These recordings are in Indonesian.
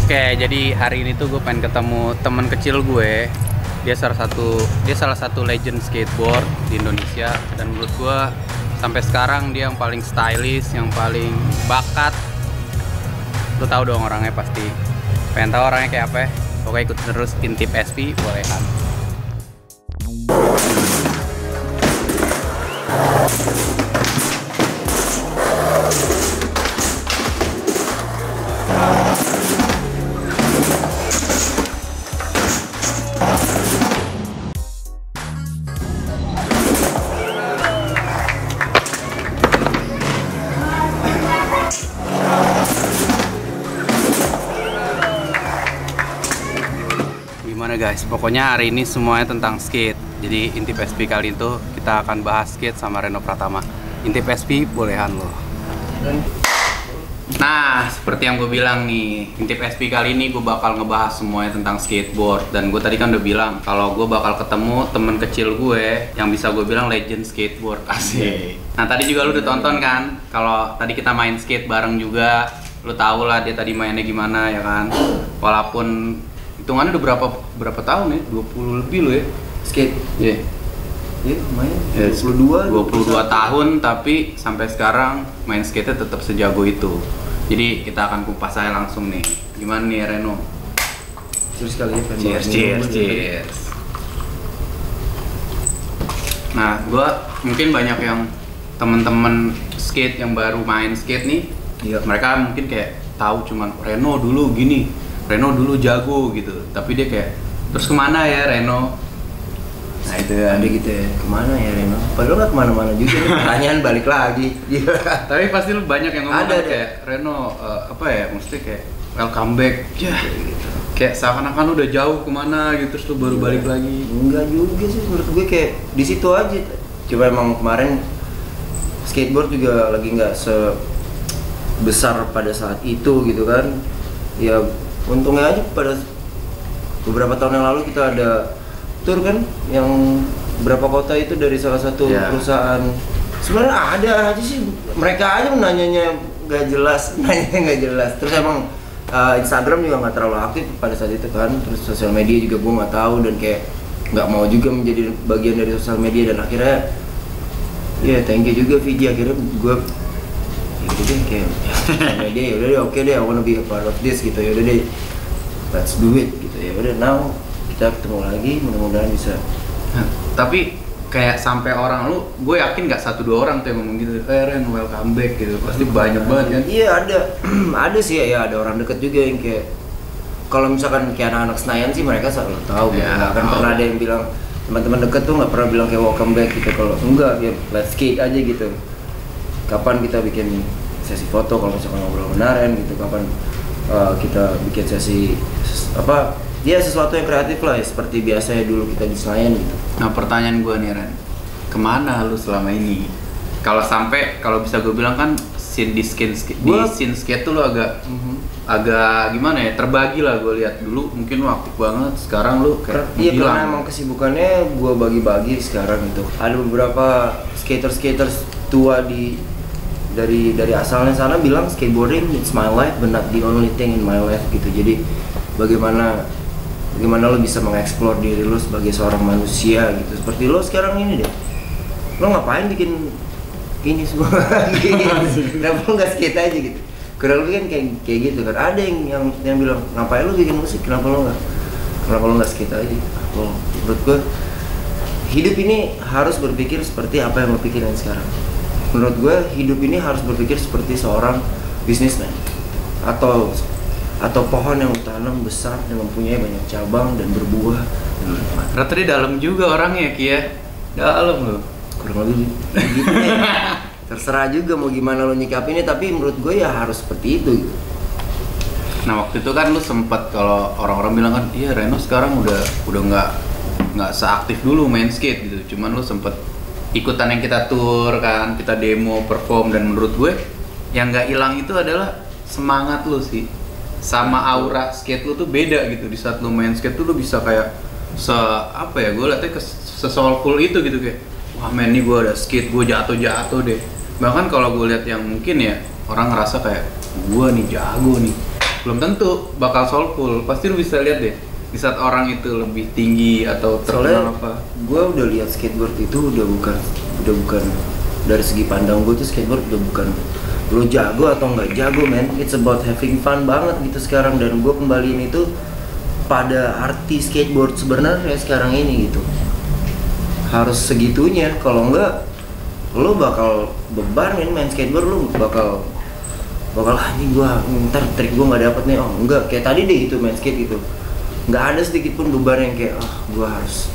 Oke, jadi hari ini tuh gue pengen ketemu teman kecil gue. Dia salah satu legend skateboard di Indonesia, dan menurut gue sampai sekarang dia yang paling stylish, yang paling bakat. Lu tahu dong orangnya pasti. Pengen tahu orangnya kayak apa ya? Pokoknya ikut terus Intip SP, boleh kan? Gimana guys, pokoknya hari ini semuanya tentang skate. Jadi Intip SP kali itu kita akan bahas skate sama Reno Pratama. Intip SP, bolehan lo. Nah, seperti yang gue bilang nih, Intip SP kali ini gue bakal ngebahas semuanya tentang skateboard. Dan gue tadi kan udah bilang kalau gue bakal ketemu temen kecil gue yang bisa gue bilang legend skateboard. Asik. Nah tadi juga lu udah tonton kan, kalau tadi kita main skate bareng juga. Lu tau lah dia tadi mainnya gimana ya kan. Walaupun hitungannya udah berapa tahun ya? 20 lebih lo ya? Skate? Iya. Iya, main 22 tahun, tapi sampai sekarang main skate tetap sejago itu. Jadi kita akan kupas aja langsung nih. Gimana nih Reno? Cheers kali ya. Cheers. Nah, mungkin banyak yang temen-temen skate yang baru main skate nih. Iya. Mereka mungkin kayak tahu cuman Reno dulu gini, Reno dulu jago gitu. Tapi dia kayak, terus kemana ya Reno? Nah itu ada gitu ya, kemana ya Reno? Padahal nggak kemana-mana juga, pertanyaan balik lagi. Tapi pasti lu banyak yang ngomong ada. Kayak Reno, apa ya, mesti kayak welcome back. Ya, gitu. Kayak seakan-akan lu udah jauh kemana gitu, terus lu baru balik lagi. Enggak juga sih, menurut gue kayak di situ aja. Coba emang kemarin skateboard juga lagi nggak sebesar pada saat itu gitu kan. Ya untungnya aja pada beberapa tahun yang lalu kita ada tur kan yang berapa kota itu dari salah satu perusahaan. Sebenarnya ada aja sih, mereka aja nanyanya nggak jelas. Terus emang Instagram juga nggak terlalu aktif pada saat itu kan. Terus sosial media juga gue nggak tahu, dan kayak nggak mau juga menjadi bagian dari sosial media. Dan akhirnya ya thank you juga Viji, akhirnya gue ya udah deh kayak sosial media ya udah deh, oke deh, I wanna be a part of this gitu, ya udah deh let's do it gitu. Ya udah, now kita ketemu lagi, mudah-mudahan bisa. Tapi kayak sampai orang lu, gue yakin nggak 1-2 orang tuh yang ngomong gitu, Ren welcome back gitu, pasti banyak banget kan? Iya ada, ada sih ya, ada orang deket juga yang kayak, kalau misalkan kayak anak-anak Senayan sih mereka selalu tahu, ya, nggak akan pernah ada yang bilang, teman-teman deket tuh nggak pernah bilang kayak welcome back gitu. Kalau enggak, ya let's skate aja gitu. Kapan kita bikin sesi foto kalau misalkan ngobrol beneran gitu, kapan kita bikin sesi apa? Ya sesuatu yang kreatif lah ya, seperti biasa ya dulu kita di Senayan gitu. Nah pertanyaan gue nih Ren, kemana lu selama ini? Kalau bisa gue bilang kan scene skate tuh lu agak gimana ya, terbagi lah gue lihat. Dulu mungkin lu aktif banget, sekarang lu kayak iya hilang. karena emang kesibukannya gue bagi-bagi sekarang itu. Ada beberapa skaters tua dari asalnya sana bilang skateboarding it's my life but not the only thing in my life gitu. Jadi bagaimana lo bisa mengeksplor diri lo sebagai seorang manusia gitu. Seperti lo sekarang ini deh, lo ngapain bikin ini semua kenapa lo nggak skate aja gitu. Kurang lebih kan kayak gitu kan. Ada yang bilang ngapain lo bikin musik, kenapa lo nggak skate aja. Menurut gue hidup ini harus berpikir seperti apa yang lo pikirin sekarang. Menurut gue hidup ini harus berpikir seperti seorang businessman atau pohon yang tanam besar dan mempunyai banyak cabang dan berbuah. Rata dia dalam juga orangnya Ki ya, dalam loh. Kurang lebih gitu deh. Terserah juga mau gimana lo nyikapinnya, tapi menurut gue ya harus seperti itu gitu. Nah waktu itu kan lu sempet, kalau orang-orang bilang kan, iya Reno sekarang udah nggak seaktif dulu main skate gitu. Cuman lu sempet ikutan yang kita tour kan, kita demo, perform, dan menurut gue yang nggak hilang itu adalah semangat lu sih. Sama aura skate lu tuh beda gitu. Di saat lu main skate tuh lu bisa kayak gue liatnya soulful itu gitu, kayak wah men nih gue ada skate, gue jatuh deh. Bahkan kalau gue lihat yang mungkin ya orang ngerasa kayak gue nih jago nih, belum tentu bakal soulful. Pasti lu bisa lihat deh di saat orang itu lebih tinggi atau terkenal apa. Gue udah lihat skateboard itu udah bukan dari segi pandang gue tuh skateboard udah bukan lo jago atau nggak jago, man. It's about having fun banget gitu sekarang, dan gue kembaliin itu pada arti skateboard sebenarnya sekarang ini gitu. Harus segitunya, kalau enggak lo bakal beban main skateboard, lo bakal anjing gua ntar trik gua nggak dapet nih. Oh enggak, kayak tadi deh itu main skate gitu, nggak ada sedikit pun beban yang kayak gua harus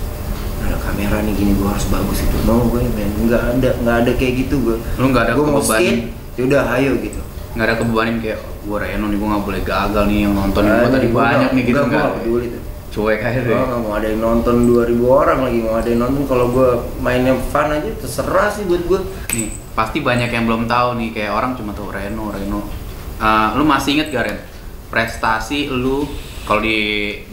ada kamera nih gini, gua harus bagus gitu. No, gue main nggak ada kayak gitu gue. Lu nggak ada gua mau kebebanan, skate ya udah ayo gitu. nggak ada kebebanan kayak gua Reno nih, gua nggak boleh gagal nih, yang nontonin gua tadi banyak nih gitu. Nggak peduli tuh, cuek aja deh. nggak mau ada yang nonton 2000 orang lagi, mau ada yang nonton. Kalau gue mainnya fun aja terserah sih buat gue. Nih pasti banyak yang belum tahu nih, kayak orang cuma tahu Reno. Lu masih inget gak Ren, prestasi lu kalau di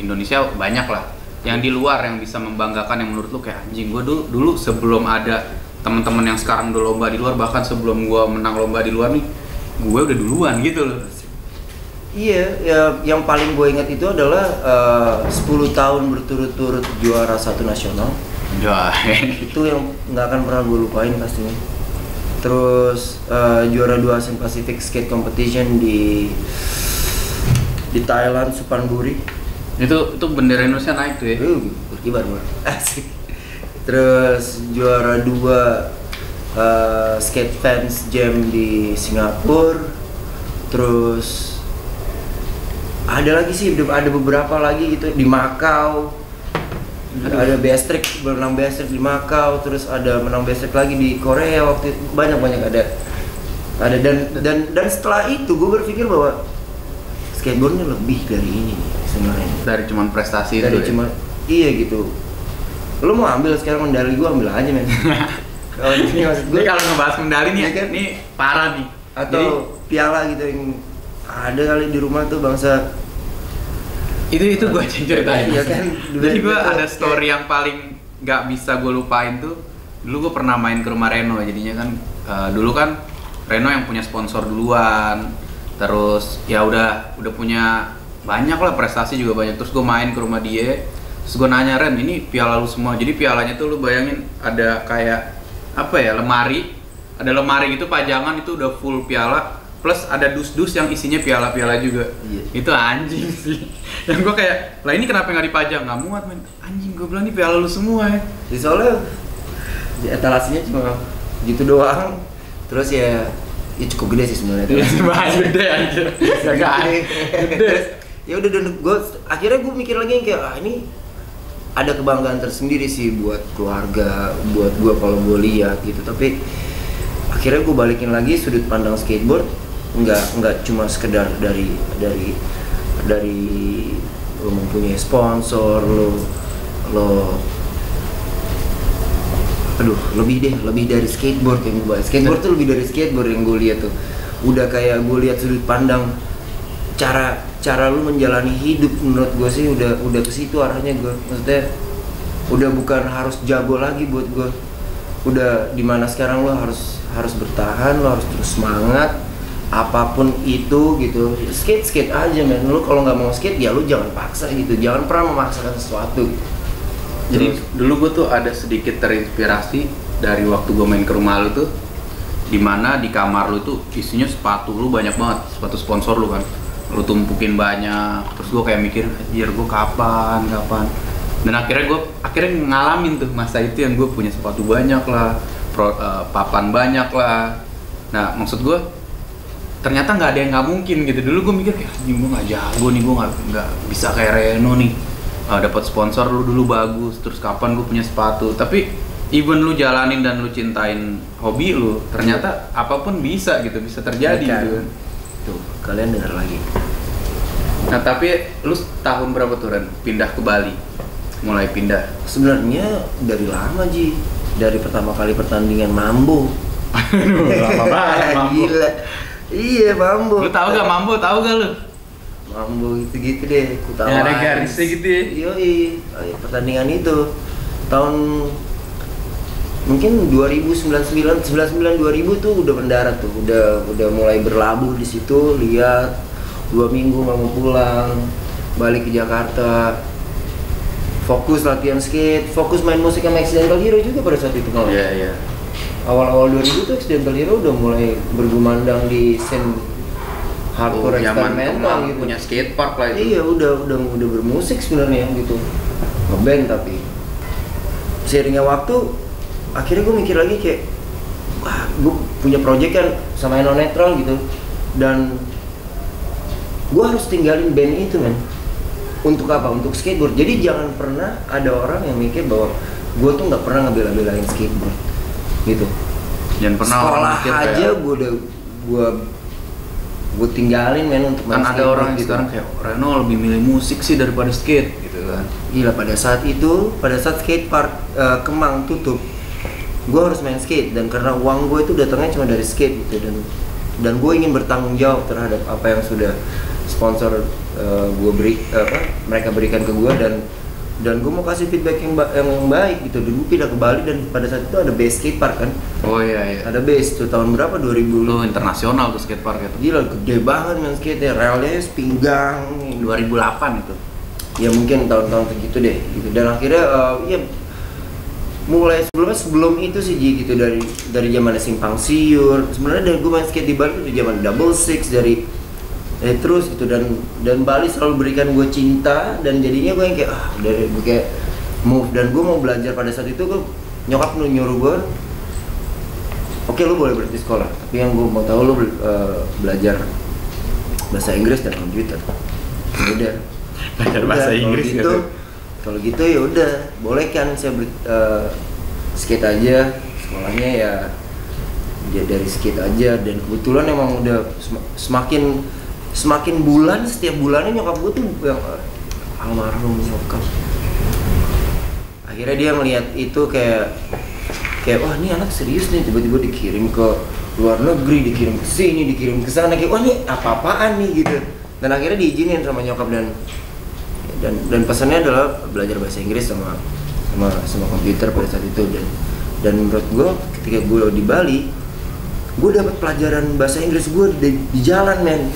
Indonesia banyak lah, yang di luar yang bisa membanggakan, yang menurut lu kayak anjing gue dulu sebelum ada teman-teman yang sekarang udah lomba di luar, bahkan sebelum gue menang lomba di luar nih, gue udah duluan gitu loh. Iya, ya yang paling gue ingat itu adalah 10 tahun berturut-turut juara 1 nasional. Ya, Itu yang nggak akan pernah gue lupain pastinya. Terus juara 2 Asian Pacific Skate Competition di Thailand, Suphanburi. itu bendera Indonesia naik tuh ya. Berkibar gue. Asik. Terus juara 2 Skate Fans Jam di Singapura. Terus ada lagi sih, ada beberapa lagi gitu di Makau. Ada best trick, menang best trick di Makau, terus ada menang best trick lagi di Korea waktu itu. Banyak ada dan setelah itu gue berpikir bahwa skateboardnya lebih dari ini nih sebenarnya. Dari cuman prestasi Dari itu. cuma iya gitu. Lo mau ambil sekarang medali, gue ambil aja men. Kalau ini maksud gue Ini kalau ngebahas medali nih, Iya kan? ini parah nih. atau piala gitu yang ada kali di rumah tuh bangsa. Itu gue ceritain. Iya kan? Jadi gue Dulu ada itu story yang paling nggak bisa gue lupain tuh. Dulu gue pernah main ke rumah Reno, jadinya kan dulu kan Reno yang punya sponsor duluan. Terus ya udah punya banyak lah, prestasi juga banyak. Terus gue main ke rumah dia, terus gue nanya, Ren, ini piala lu semua. Jadi pialanya tuh lu bayangin ada kayak apa ya, lemari, ada lemari gitu pajangan, itu udah full piala, plus ada dus-dus yang isinya piala-piala juga. Iya. Itu anjing sih. Yang gue kayak, lah ini kenapa nggak dipajang? Nggak muat men. Anjing, gue bilang ini piala lu semua ya. Jadi soalnya di etalasinya cuma gitu doang. Terus ya cukup gede sih sebenarnya. Iya, bahas gede aja. Gede. Ya udah, dan gue akhirnya gue mikir lagi yang kayak ini ada kebanggaan tersendiri sih buat keluarga, buat gue kalau gue lihat gitu. Tapi akhirnya gue balikin lagi sudut pandang skateboard, nggak cuma sekedar dari lo mempunyai sponsor, lo lebih dari skateboard yang gue bahas. Skateboard tuh lebih dari skateboard yang gue lihat tuh. Udah kayak gue lihat sudut pandang cara lu menjalani hidup. Menurut gue sih udah ke situ arahnya gue. Maksudnya udah bukan harus jago lagi buat gue. Udah dimana sekarang lo harus bertahan, lo harus terus semangat apapun itu gitu. Skate aja men. Lu kalau nggak mau skate ya lu jangan paksa gitu. Jangan pernah memaksakan sesuatu. Jadi dulu gue tuh ada sedikit terinspirasi dari waktu gue main ke rumah lu tuh, dimana di kamar lu tuh isinya sepatu lu banyak banget, sepatu sponsor lu kan, lu tumpukin banyak. Terus gue kayak mikir, anjir gue kapan, dan akhirnya ngalamin tuh masa itu yang gue punya sepatu banyak lah, papan banyak lah. Nah maksud gue ternyata nggak ada yang nggak mungkin gitu. Dulu gue mikir kayak anjing gue nggak jago nih, gue nggak bisa kayak Reno nih. Dapat sponsor lu dulu bagus, terus kapan gue punya sepatu. Tapi even lu jalanin dan lu cintain hobi lu, ternyata apapun bisa gitu, bisa terjadi gitu. Tuh, kalian dengar lagi. Nah tapi lu tahun berapa tuh Ren pindah ke Bali? Mulai pindah? Sebenarnya dari lama Ji, dari pertama kali pertandingan Mambo. Lama banget Mambo. Gila. Iya Mambo. Lu tahu gak Mambo? Tahu gak lu? Mambo gitu deh, Kutawa. Ya, ada garisnya gitu ya? Yoi, pertandingan itu tahun mungkin 2099 2000 tuh udah mendarat tuh, udah mulai berlabuh di situ, lihat 2 minggu nggak mau pulang, balik ke Jakarta, fokus latihan skate, fokus main musik sama Accidental Hero juga pada saat itu. Iya. Awal-awal 2000 tuh Accidental Hero udah mulai bergumandang di scene hardcore eksperimental gitu. Punya skate park lah itu. Iya, udah bermusik sebenarnya gitu. Ngeband tapi seiringnya waktu akhirnya gue mikir lagi kayak wah, gue punya project kan sama Eno Netral gitu, dan gue harus tinggalin band itu men. Untuk apa? Untuk skateboard. Jadi jangan pernah ada orang yang mikir bahwa gue tuh nggak pernah ngebela-belain skateboard gitu. Jangan pernah sekolah orang mikir aja kayak, gue tinggalin men untuk main kan ada orang yang gitu. sekarang kayak Reno lebih milih musik sih daripada skate gitu kan. Gila, pada saat skate park Kemang tutup, gue harus main skate, dan karena uang gue itu datangnya cuma dari skate gitu, dan gue ingin bertanggung jawab terhadap apa yang sudah sponsor mereka berikan ke gue, dan gue mau kasih feedback yang baik gitu. Dan gue pindah ke Bali, dan pada saat itu ada base skate park kan. Oh iya. Ada base tuh tahun berapa, 2000 Lu internasional tuh skate park itu. Gila, gede banget main skate ya, relnya pinggang 2008 itu. Ya mungkin tahun-tahun segitu deh gitu. Dan akhirnya ya mulai sebelum itu sih Ji, gitu, dari zaman Simpang Siur. Sebenarnya dari gue main skate di Bali itu zaman Double Six, dari terus gitu, dan Bali selalu berikan gue cinta, dan jadinya gue yang kayak dari gue kayak move, dan gue mau belajar. Pada saat itu gue nyokap nyuruh gue, oke, lu boleh berhenti sekolah, tapi yang gue mau tahu lu belajar bahasa Inggris dan komputer. Udah Belajar bahasa Inggris gitu. Kalau gitu ya udah, boleh kan saya skate aja, sekolahnya ya dari skate aja. Dan kebetulan emang udah semakin bulan, setiap bulannya nyokap gue tuh yang almarhum nyokap, akhirnya dia ngelihat itu kayak wah, ini anak serius nih, tiba-tiba dikirim ke luar negeri, dikirim ke sini, dikirim ke sana, kayak wah, ini apa-apaan nih gitu. Dan akhirnya diizinin sama nyokap, dan pesannya adalah belajar bahasa Inggris sama komputer pada saat itu. Dan menurut gue ketika gue di Bali, gue dapat pelajaran bahasa Inggris gue di jalan men.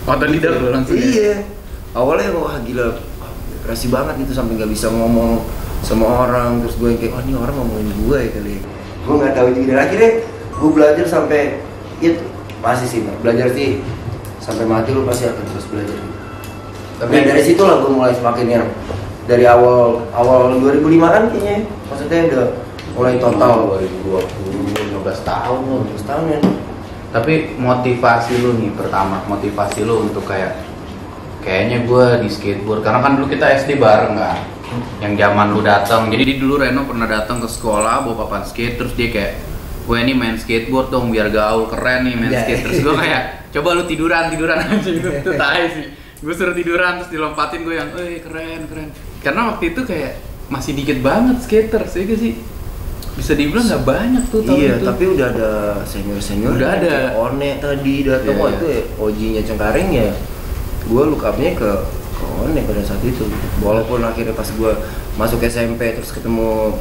Otodidak lu langsung. Iya. Awalnya wah gila, impresi banget itu, sampai nggak bisa ngomong sama orang. Terus gue yang kayak wah, ini orang ngomongin gue ya kali. Gue nggak tahu juga. Dan akhirnya gue belajar sampai itu masih sih belajar sih sampai mati, lu pasti akan terus belajar. Tapi dari situ lah gue mulai semakin yang dari awal 2005 kan kayaknya, maksudnya udah mulai total 2020, 15 tahun lu. 15 tahun ya. Tapi motivasi lu nih, pertama motivasi lu untuk kayaknya gue di skateboard, karena kan dulu kita SD bareng kan, yang zaman lu datang. Jadi dulu Reno pernah datang ke sekolah bawa papan skate, terus dia kayak, gue ini main skateboard dong biar gaul, keren nih main skate. Terus gue kayak, coba lu tiduran aja gitu, itu tai sih. Gue suruh tiduran terus dilompatin, gue yang, keren. Karena waktu itu kayak masih dikit banget skater, sih gak sih? Bisa dibilang nggak banyak tuh tahun iya, itu. tapi udah ada senior Udah ada. One tadi datang, Iya. itu OG-nya Cengkareng ya. Gue look up-nya ke One pada saat itu. Walaupun akhirnya pas gue masuk SMP terus ketemu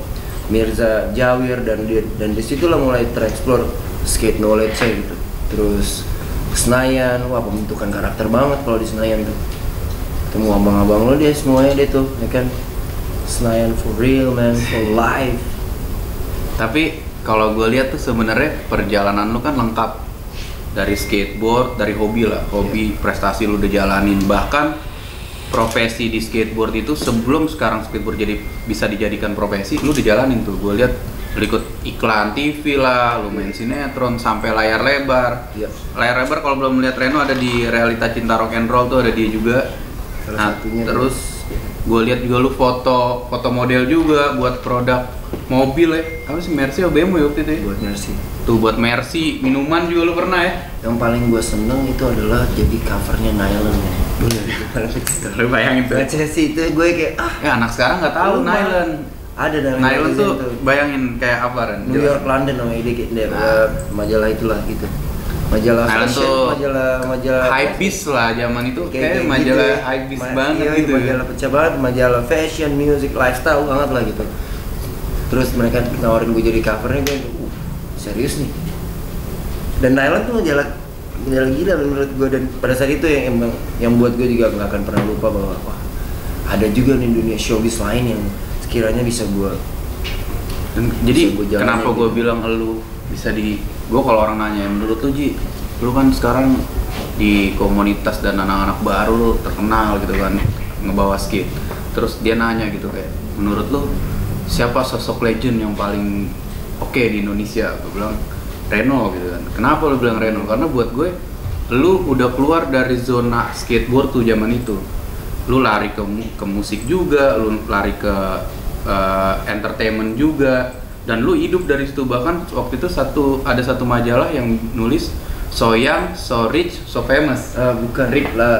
Mirza Jawir, dan disitulah mulai tereksplor skate knowledge-nya gitu. Terus Senayan, wah pembentukan karakter banget kalau di Senayan tuh. Ketemu abang-abang lo dia semuanya dia tuh, ya kan. Senayan for real man, for life. Tapi kalau gue lihat tuh sebenarnya perjalanan lu kan lengkap, dari skateboard, dari hobi lah, hobi prestasi lu udah jalanin, bahkan profesi di skateboard itu sebelum sekarang skateboard jadi bisa dijadikan profesi, lu udah jalanin tuh. Gue lihat lu ikut iklan TV lah, lu main sinetron sampai layar lebar. Layar lebar kalau belum melihat Reno ada di Realita Cinta Rock and Roll tuh, ada dia juga. Terus gue lihat juga lu foto model juga buat produk mobil ya, apa sih, Mercy atau BMW waktu itu ya? Buat Mercy. Tuh buat Mercy, minuman juga lu pernah ya? Yang paling gue seneng itu adalah jadi covernya Nylon ya. Lu bayangin tuh. Sih itu gue kayak Ya anak sekarang nggak tahu Lu Nylon. ada Nylon tuh bayangin kayak apa Ren? New York, London namanya dikit deh, majalah itulah gitu. Majalah Nylon fashion, tuh majalah high beast lah zaman itu, kayak gitu. majalah high beast banget Iya, gitu. majalah pecah banget, majalah fashion, music, lifestyle banget lah gitu. Terus mereka nawarin gue jadi covernya, gue serius nih. Dan Nylon tuh gila menurut gue. Dan pada saat itu yang emang yang buat gue juga nggak akan pernah lupa bahwa wah, ada juga nih dunia showbiz lain yang sekiranya bisa gue. Dan jadi gua jalanin kenapa gue gitu. bilang lu bisa gue kalau orang nanya menurut lu Ji, lu kan sekarang di komunitas dan anak-anak baru lu terkenal gitu kan ngebawa skate, terus dia nanya gitu kayak menurut lu siapa sosok legend yang paling oke di Indonesia? Gue bilang Reno gitu kan. Kenapa lu bilang Reno? Karena buat gue lu udah keluar dari zona skateboard tuh zaman itu, lu lari ke musik juga, lu lari ke entertainment juga, dan lu hidup dari situ. Bahkan waktu itu ada satu majalah yang nulis so young, so rich, so famous. Bukan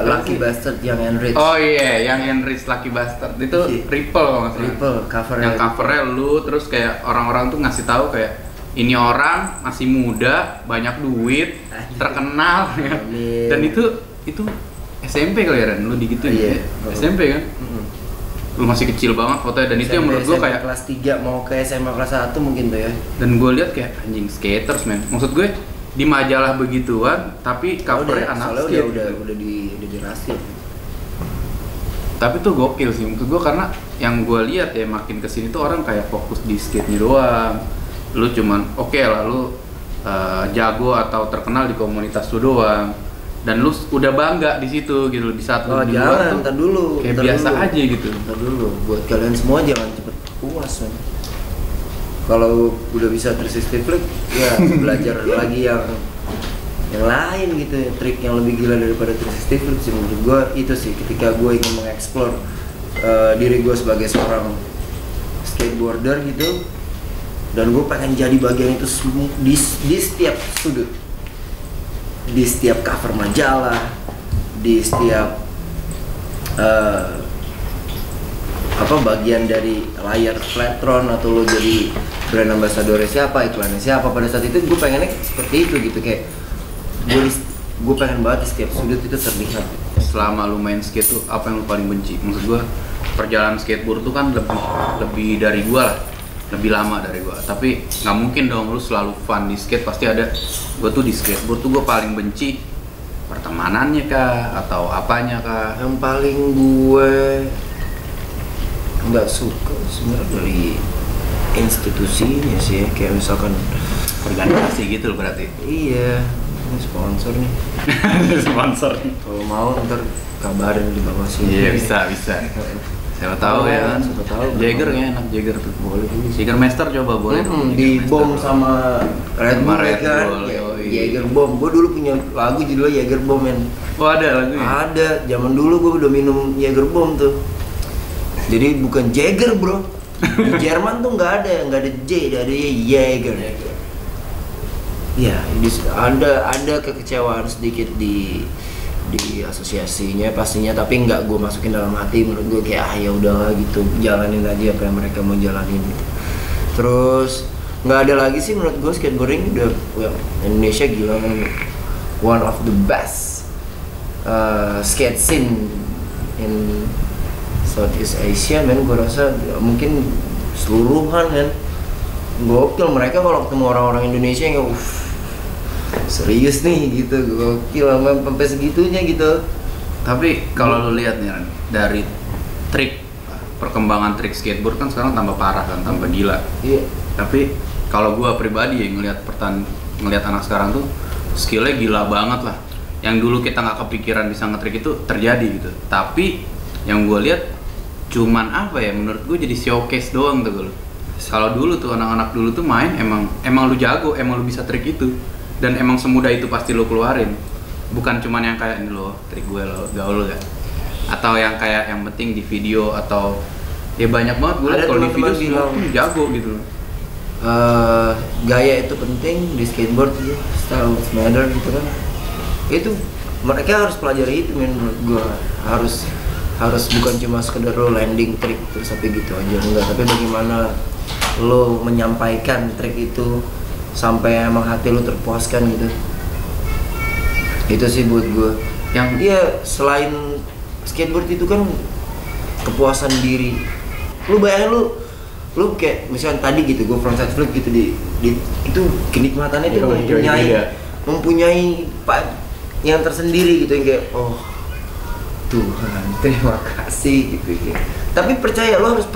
Lucky Bastard yang Enrich. Oh iya, yang Enrich Lucky Bastard itu Ripple kalau nggak salah. Ripple covernya. Yang covernya lu, terus kayak orang-orang tuh ngasih tahu kayak ini orang masih muda, banyak duit, terkenal ya. Dan itu SMP kali ya Ren, lu digituin ya? SMP kan? Lu masih kecil banget fotonya, dan itu yang menurut gua kayak kelas 3 mau ke SMA kelas 1 mungkin tuh ya. Dan gue lihat kayak anjing skaters men. Maksud gue di majalah begituan tapi covernya anak skate. Udah dirasih. Tapi tuh gokil sih menurut gue, karena yang gue lihat ya makin kesini tuh orang kayak fokus di skate-nya doang. Lu cuman oke lah lu jago atau terkenal di komunitas lu doang, dan lu udah bangga di situ gitu. Di saat lu di luar tuh ntar dulu, kayak biasa aja gitu. Ntar dulu, buat kalian semua jangan cepet puas man. Kalau udah bisa 360 flip ya belajar lagi yang lain gitu, trik yang lebih gila daripada 360 flip sih menurut gue. Itu sih ketika gue ingin mengeksplor diri gue sebagai seorang skateboarder gitu, dan gue pengen jadi bagian itu di setiap sudut, di setiap cover majalah, di setiap bagian dari layar Flatron, atau lo jadi brand ambassador siapa, iklannya siapa. Pada saat itu gue pengennya seperti itu gitu, kayak gue pengen banget di setiap sudut itu terlihat. Selama lu main skate tuh apa yang lu paling benci? Maksud gue perjalanan skateboard tuh kan lebih dari gue lah, lebih lama dari gue, tapi nggak mungkin dong lu selalu fun di skate. Pasti ada. Gue tuh di skateboard tuh gue paling benci pertemanannya kah atau apanya kah. Yang paling gue nggak suka sebenarnya dari institusinya sih, kayak misalkan Organisasi gitu loh berarti. iya, ini sponsor nih. Sponsor. Kalau mau ntar kabarin di bawah sini. Iya bisa. Siapa tahu ya kan. Siapa tahu. Jagger ya, enak Jagger tuh. Boleh juga. Jagger Master coba boleh. Di bom sama Red Bull Sama Red kan. Bull, yoi. Jaeger Bomb. Gue dulu punya lagu judulnya Jaeger Bomb men. Oh ada lagunya. Ada. Zaman dulu gue udah minum Jaeger Bomb tuh. Jadi bukan Jagger bro. Di Jerman tuh nggak ada J, ada Jaeger. Ya, ada kekecewaan sedikit di asosiasinya pastinya, tapi nggak gue masukin dalam hati. Menurut gue kayak ya udahlah gitu, jalanin aja apa yang mereka mau jalanin gitu. Terus nggak ada lagi sih menurut gue skateboarding udah Indonesia gila kan, one of the best skate scene in Southeast Asia men. Gue rasa mungkin seluruhan kan gokil. Mereka kalau ketemu orang-orang Indonesia yang serius nih gitu, gokil sampai segitunya gitu. Tapi kalau lu lihat nih Ran, dari trik perkembangan trik skateboard kan sekarang tambah parah kan, tambah gila. Iya. Tapi kalau gua pribadi ya ngelihat anak sekarang tuh skillnya gila banget lah. Yang dulu kita nggak kepikiran bisa ngetrik itu terjadi gitu. Tapi yang gua lihat cuman apa ya, menurut gua jadi showcase doang tuh gue. Kalau dulu tuh anak-anak dulu tuh main emang lu jago, emang lu bisa trik itu, dan emang semudah itu pasti lu keluarin. Bukan cuman yang kayak ini lo trik gue lo gaul kan, atau yang kayak yang penting di video, atau ya banyak banget gue kalau di video semua jago gitu. Gaya itu penting di skateboard ya, style matter gitu kan. Itu mereka harus pelajari itu menurut gue. Harus bukan cuma sekedar lo landing trik terus sampai gitu aja, enggak, tapi bagaimana lo menyampaikan trik itu sampai emang hati lo terpuaskan gitu. Itu sih buat gue. Yang dia selain skateboard itu kan kepuasan diri. Lu bayangin lu kayak misalkan tadi gitu, gue frontside flip gitu di itu kenikmatannya itu mempunyai yang tersendiri gitu, yang kayak oh Tuhan terima kasih gitu ya. Tapi percaya, lo harus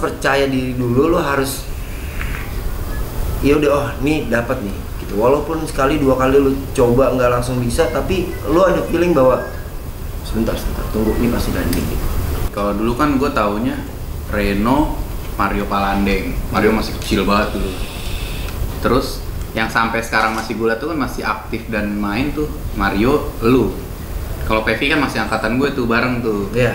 percaya diri dulu, lo harus ya udah, oh nih dapat nih gitu. Walaupun sekali dua kali lo coba nggak langsung bisa, tapi lo ada feeling bahwa sebentar tunggu, ini pasti landing gitu. Kalau dulu kan gue taunya Reno, Mario Palandeng. Mario masih kecil banget dulu. Terus yang sampai sekarang masih gue liat tuh kan masih aktif dan main tuh Mario, lu. Kalau Pevi kan masih angkatan gue tuh, bareng tuh. Iya.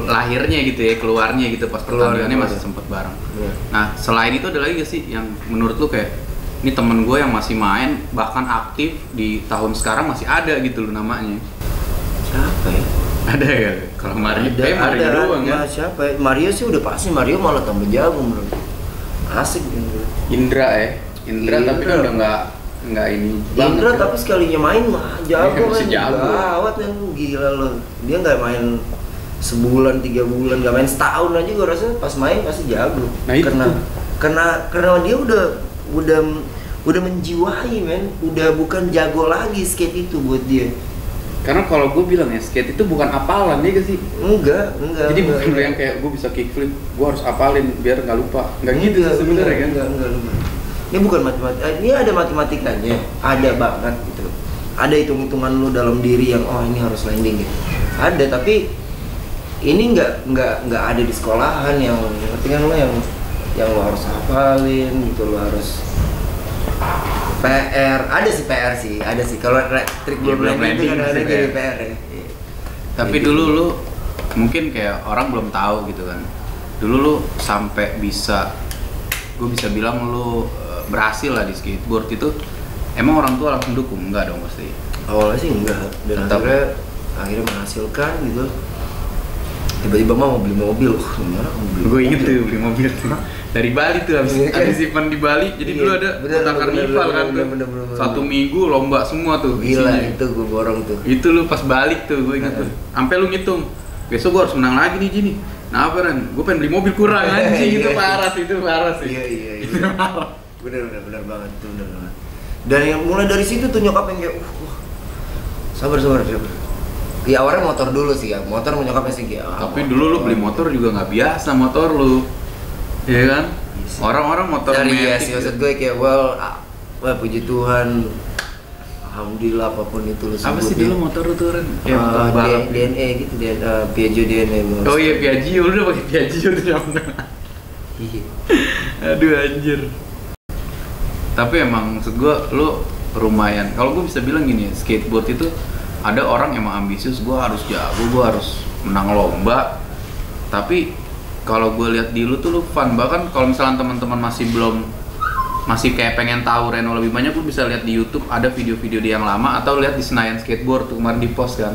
Lahirnya gitu ya, keluarnya gitu pas pertandingannya masih sempet bareng. Iya. Nah, selain itu ada lagi gak sih yang menurut lu kayak ini temen gue yang masih main, bahkan aktif di tahun sekarang masih ada gitu loh namanya? Siapa ya? Ada ya? Kalau Mario, Mario doang ya. Ya? Siapa ya? Mario sih udah pasti, Mario malah tambah jago menurut gue. Asik gitu. Indra tapi kan udah nggak ini banget. Indra ya. tapi sekalinya main mah jago Masih kan. jago. Gawat kan, gila loh. Dia nggak main sebulan, 3 bulan, nggak main setahun aja gue rasanya pas main pasti jago. Nah, itu karena dia udah menjiwai men, udah bukan jago lagi skate itu buat dia. Karena kalau gue bilang ya, skate itu bukan apalan ya gak sih? Enggak. Jadi bukan yang kayak gue bisa kickflip, gue harus apalin biar nggak lupa. Nggak gitu sih sebenarnya kan? Enggak. Ini bukan matematika, ini ada matematikanya, ada banget gitu. Ada hitung-hitungan lu dalam diri yang oh ini harus landing gitu. Ada, tapi ini nggak ada di sekolahan yang ngerti kan lo, yang lo harus hafalin gitu, lo harus PR. Ada sih kalau trik belum landing itu kan ada jadi PR ya. Tapi gitu. dulu lu mungkin kayak orang belum tahu gitu kan. Dulu lu sampai bisa, gue bisa bilang lu berhasil lah di skateboard itu, emang orang tua langsung dukung? Enggak dong pasti. Awalnya sih enggak, dan akhirnya menghasilkan gitu. Tiba-tiba mau beli mobil, gimana mau beli? Gue inget tuh beli mobil tuh dari Bali tuh, habis event di Bali. Jadi dulu ada kota karnival kan tuh. Satu minggu lomba semua tuh. Gila isinya. itu gue borong tuh. Itu lu pas balik tuh gue inget tuh. Sampai lu ngitung, besok gue harus menang lagi nih Jini. Nah apa Ren? Gue pengen beli mobil kurang anjing. Itu parah sih. Iya. Bener banget itu, bener banget. Dan yang mulai dari situ tuh nyokap yang kayak sabar. Ya awalnya motor dulu sih ya, motor nyokapnya sih kayak tapi dulu lu beli motor juga nggak biasa motor lu, iya kan? Orang-orang motor dari ya metik sih, maksud gue kayak wah puji Tuhan, alhamdulillah apapun itu lu sebut. apa sih dulu motor lu tuh Ren? Ya motor balap DNA gitu, Piaggio DNA. Oh iya Piaggio, lu udah pakai Piaggio tuh nyaman. Iya. Aduh anjir. Tapi emang maksud gue lu lumayan, kalau gue bisa bilang gini, skateboard itu ada orang yang emang ambisius, gue harus jago, gue harus menang lomba. Tapi kalau gue lihat di lu tuh lu fun, bahkan kalau misalnya teman-teman masih kayak pengen tahu Reno lebih banyak, lu bisa lihat di YouTube ada video-video dia yang lama, atau lihat di Senayan Skateboard tuh kemarin di post kan.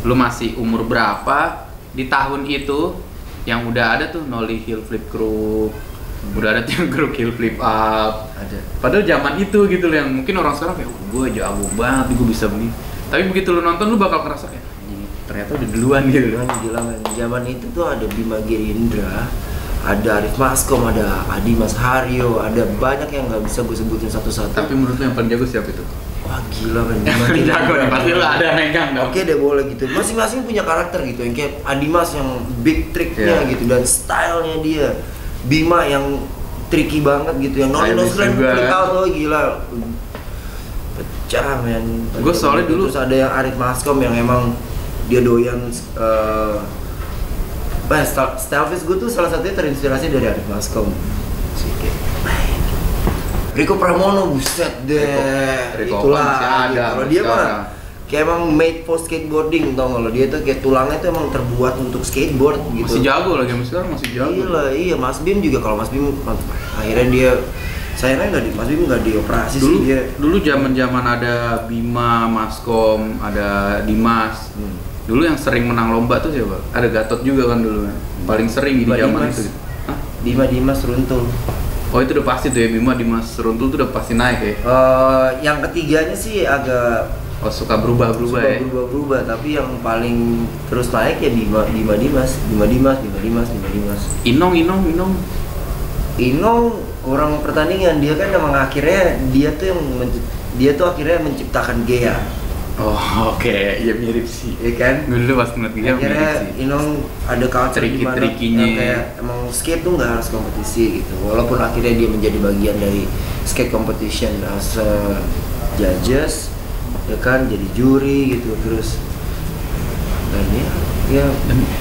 Lu masih umur berapa di tahun itu yang udah ada tuh nollie heel flip crook, udah ada tuh crook heel flip up, Ada. padahal zaman itu gitu loh, yang mungkin orang sekarang kayak gue jago banget, gue bisa begini. Tapi begitu lu nonton lu bakal ngerasa kayak ini ternyata udah duluan gitu. Gila men, zaman itu tuh ada Bima Gerindra, ada Arif Maskom, ada Adi Mas Haryo, ada banyak yang nggak bisa gue sebutin satu-satu. Tapi menurut lu yang paling jago siapa itu? Wah gila men, Jago nih, pasti lu ada megang dong. Oke deh boleh gitu, masing-masing punya karakter gitu, yang kayak Adi Mas yang big tricknya gitu dan stylenya dia. Bima yang tricky banget gitu, yang nose slam flip out, oh gila pecah men. Gue soalnya dulu terus ada yang Arif Maskom yang emang dia doyan Stelvis, gue tuh salah satunya terinspirasi dari Arif Maskom. Rico Pramono, buset deh. Rico Itulah masih ada. kalau dia mah kayak emang made for skateboarding, tau gak lo? Dia tuh kayak tulangnya tuh emang terbuat untuk skateboard gitu. masih jago lagi, sekarang masih jago. Gila, iya Mas Bim juga, kalau Mas Bim akhirnya dia sayangnya Mas Bim nggak dioperasi Dulu sih dia. dulu zaman ada Bima, Maskom, ada Dimas. Dulu yang sering menang lomba tuh siapa? Ada Gatot juga kan dulu kan. Paling sering di zaman Dimas. itu. Hah? Dimas Runtul. Oh itu udah pasti tuh ya, Bima, Dimas, Runtul tuh udah pasti naik ya. Yang ketiganya sih agak Suka berubah-berubah ya. Berubah-berubah, tapi yang paling terus naik ya Dimas. Inong kurang pertandingan, dia kan emang akhirnya dia tuh yang dia tuh akhirnya menciptakan Gea. Oh oke, ya mirip sih. Ya kan? Gue dulu pas ngeliat dia mirip Akhirnya, sih. ada culture di mana Triki-trikinya. yang kayak emang skate tuh nggak harus kompetisi gitu. Walaupun akhirnya dia menjadi bagian dari skate competition as a judges, ya kan, jadi juri gitu terus. Dan ya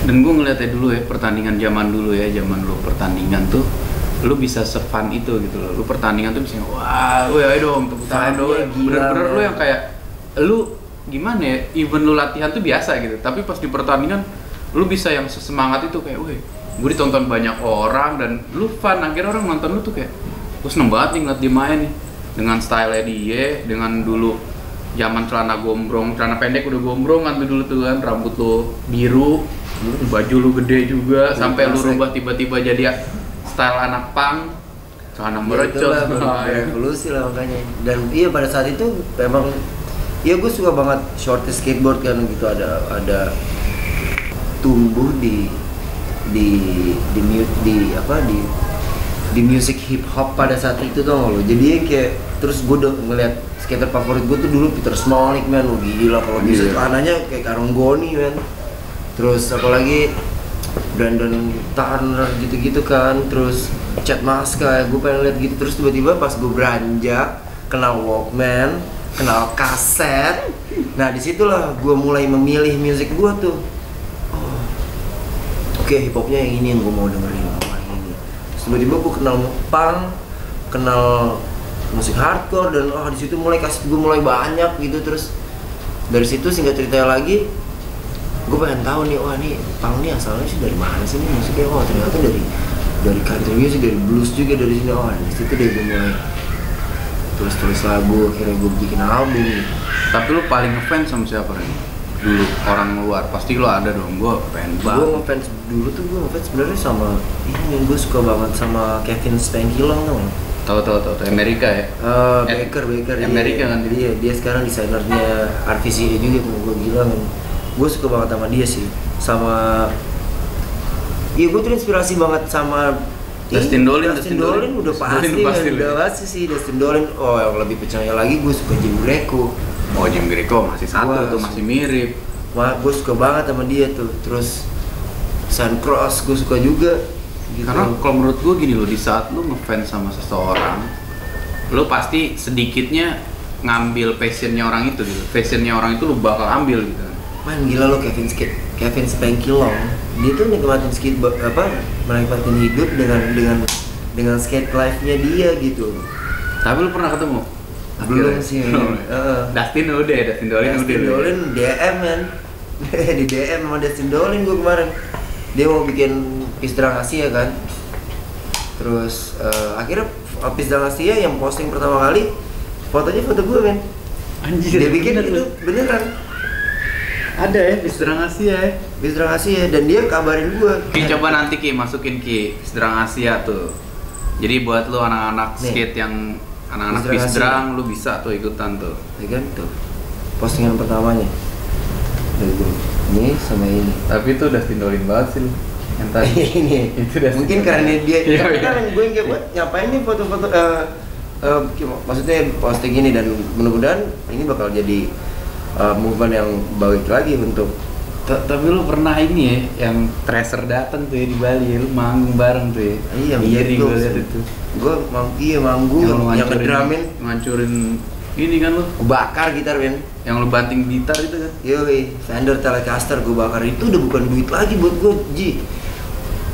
Dan gue ngeliatnya dulu ya, pertandingan zaman dulu ya, zaman lu pertandingan tuh lu bisa se-fun itu gitu loh. Lu pertandingan tuh bisa wah, ayo dong tepuk tangan dong. Bener-bener lu yang kayak lu gimana ya, even lu latihan tuh biasa gitu, tapi pas di pertandingan lu bisa yang sesemangat itu kayak, weh, gue ditonton banyak orang dan lu fun, akhirnya orang nonton lu tuh kayak, gue seneng banget nih ngeliat dia main nih, dengan style dia, dengan dulu zaman celana gombrong, celana pendek udah gombrong kan dulu tuh kan, rambut lu biru, baju lu gede juga, sampai lu rubah tiba-tiba jadi style anak punk, celana merecos, revolusi lah makanya. Dan iya pada saat itu memang iya gue suka banget shorty skateboard kan gitu, ada tumbuh di music hip hop pada saat itu tuh lo. Jadi kayak terus gue udah ngeliat skater favorit gue tuh dulu Peter Smolik man, lo gila kalau bisa celananya kayak Karung Goni man. Terus apalagi Brandon Turner gitu-gitu kan, terus Chad Maska, gue pengen lihat gitu. Terus tiba-tiba pas gue beranjak kenal Walkman, kenal kaset, nah disitulah gue mulai memilih musik gue tuh. Oh, oke, hip hopnya yang ini yang gue mau dengerin, yang ini. Terus tiba-tiba gue kenal punk, kenal musik hardcore, dan di situ mulai kaset gue mulai banyak gitu. Terus dari situ singkat cerita lagi, gue pengen tahu nih, wah nih punk nih asalnya sih dari mana sih nih musiknya? Oh ternyata dari country music, dari blues juga dari sini. Oh dari situ deh gue mulai tulis lagu, akhirnya gue bikin album gitu. Tapi lu paling ngefans sama siapa Ren? Dulu orang luar, pasti lu ada dong, gue pengen banget. Gue ngefans dulu tuh, gue ngefans sebenarnya sama ini, gue suka banget sama Kevin Spanky Long dong. Tahu Amerika ya? Baker Amerika kan dia. Dia sekarang desainernya RVCA juga tuh, gue gila kan. Gue suka banget sama dia sih. Sama iya gue terinspirasi banget sama Dustin Dolin udah pasti sih Dustin Dolin. Oh yang lebih percaya lagi gue suka Jim Greco. Oh Jim Greco masih satu tuh, masih mirip. Wah gue suka banget sama dia tuh. Terus Sun Cross gue suka juga gitu. Karena kalau menurut gue gini loh, di saat lu ngefans sama seseorang, lu pasti sedikitnya ngambil passionnya orang itu gitu. Passionnya orang itu lu bakal ambil gitu. Man gila lo Kevin Spanky Long, dia tuh nikmatin menikmatin hidup dengan skate life-nya dia gitu. Tapi lu pernah ketemu? Belum sih. Dustin Dolin DM man. Di DM sama Dustin Dolin gue kemarin. Dia mau bikin Pisdrang Asia kan. Terus akhirnya Pisdrang Asia yang posting pertama kali fotonya foto gue kan. Anjir. Dia bikin itu beneran. Ada ya Pisdrang Asia dan dia kabarin gue. Ki coba nanti Ki masukin Ki Pisdrang Asia tuh. Jadi buat lu anak-anak skate yang anak-anak Pisdrang lu bisa tuh ikutan tuh. Ya kan tuh. Postingan pertamanya. Dari gue. Ini sama ini. Tapi itu udah tindolin banget sih lu. Yang tadi. Ini. Itu udah mungkin karena dia kan gue kayak buat ngapain nih foto-foto maksudnya posting ini, dan mudah-mudahan ini bakal jadi movement yang baik lagi untuk. Tapi lu pernah ini ya, yang Tracer datang tuh ya di Bali, lu manggung bareng tuh ya. Iya, gue liat itu. Gue manggung yang ngedramin, ngancurin ini kan lu. Bakar gitar men. Yang lu banting gitar itu kan. Yoi, Fender Telecaster gue bakar, itu udah bukan duit lagi buat gue, Ji.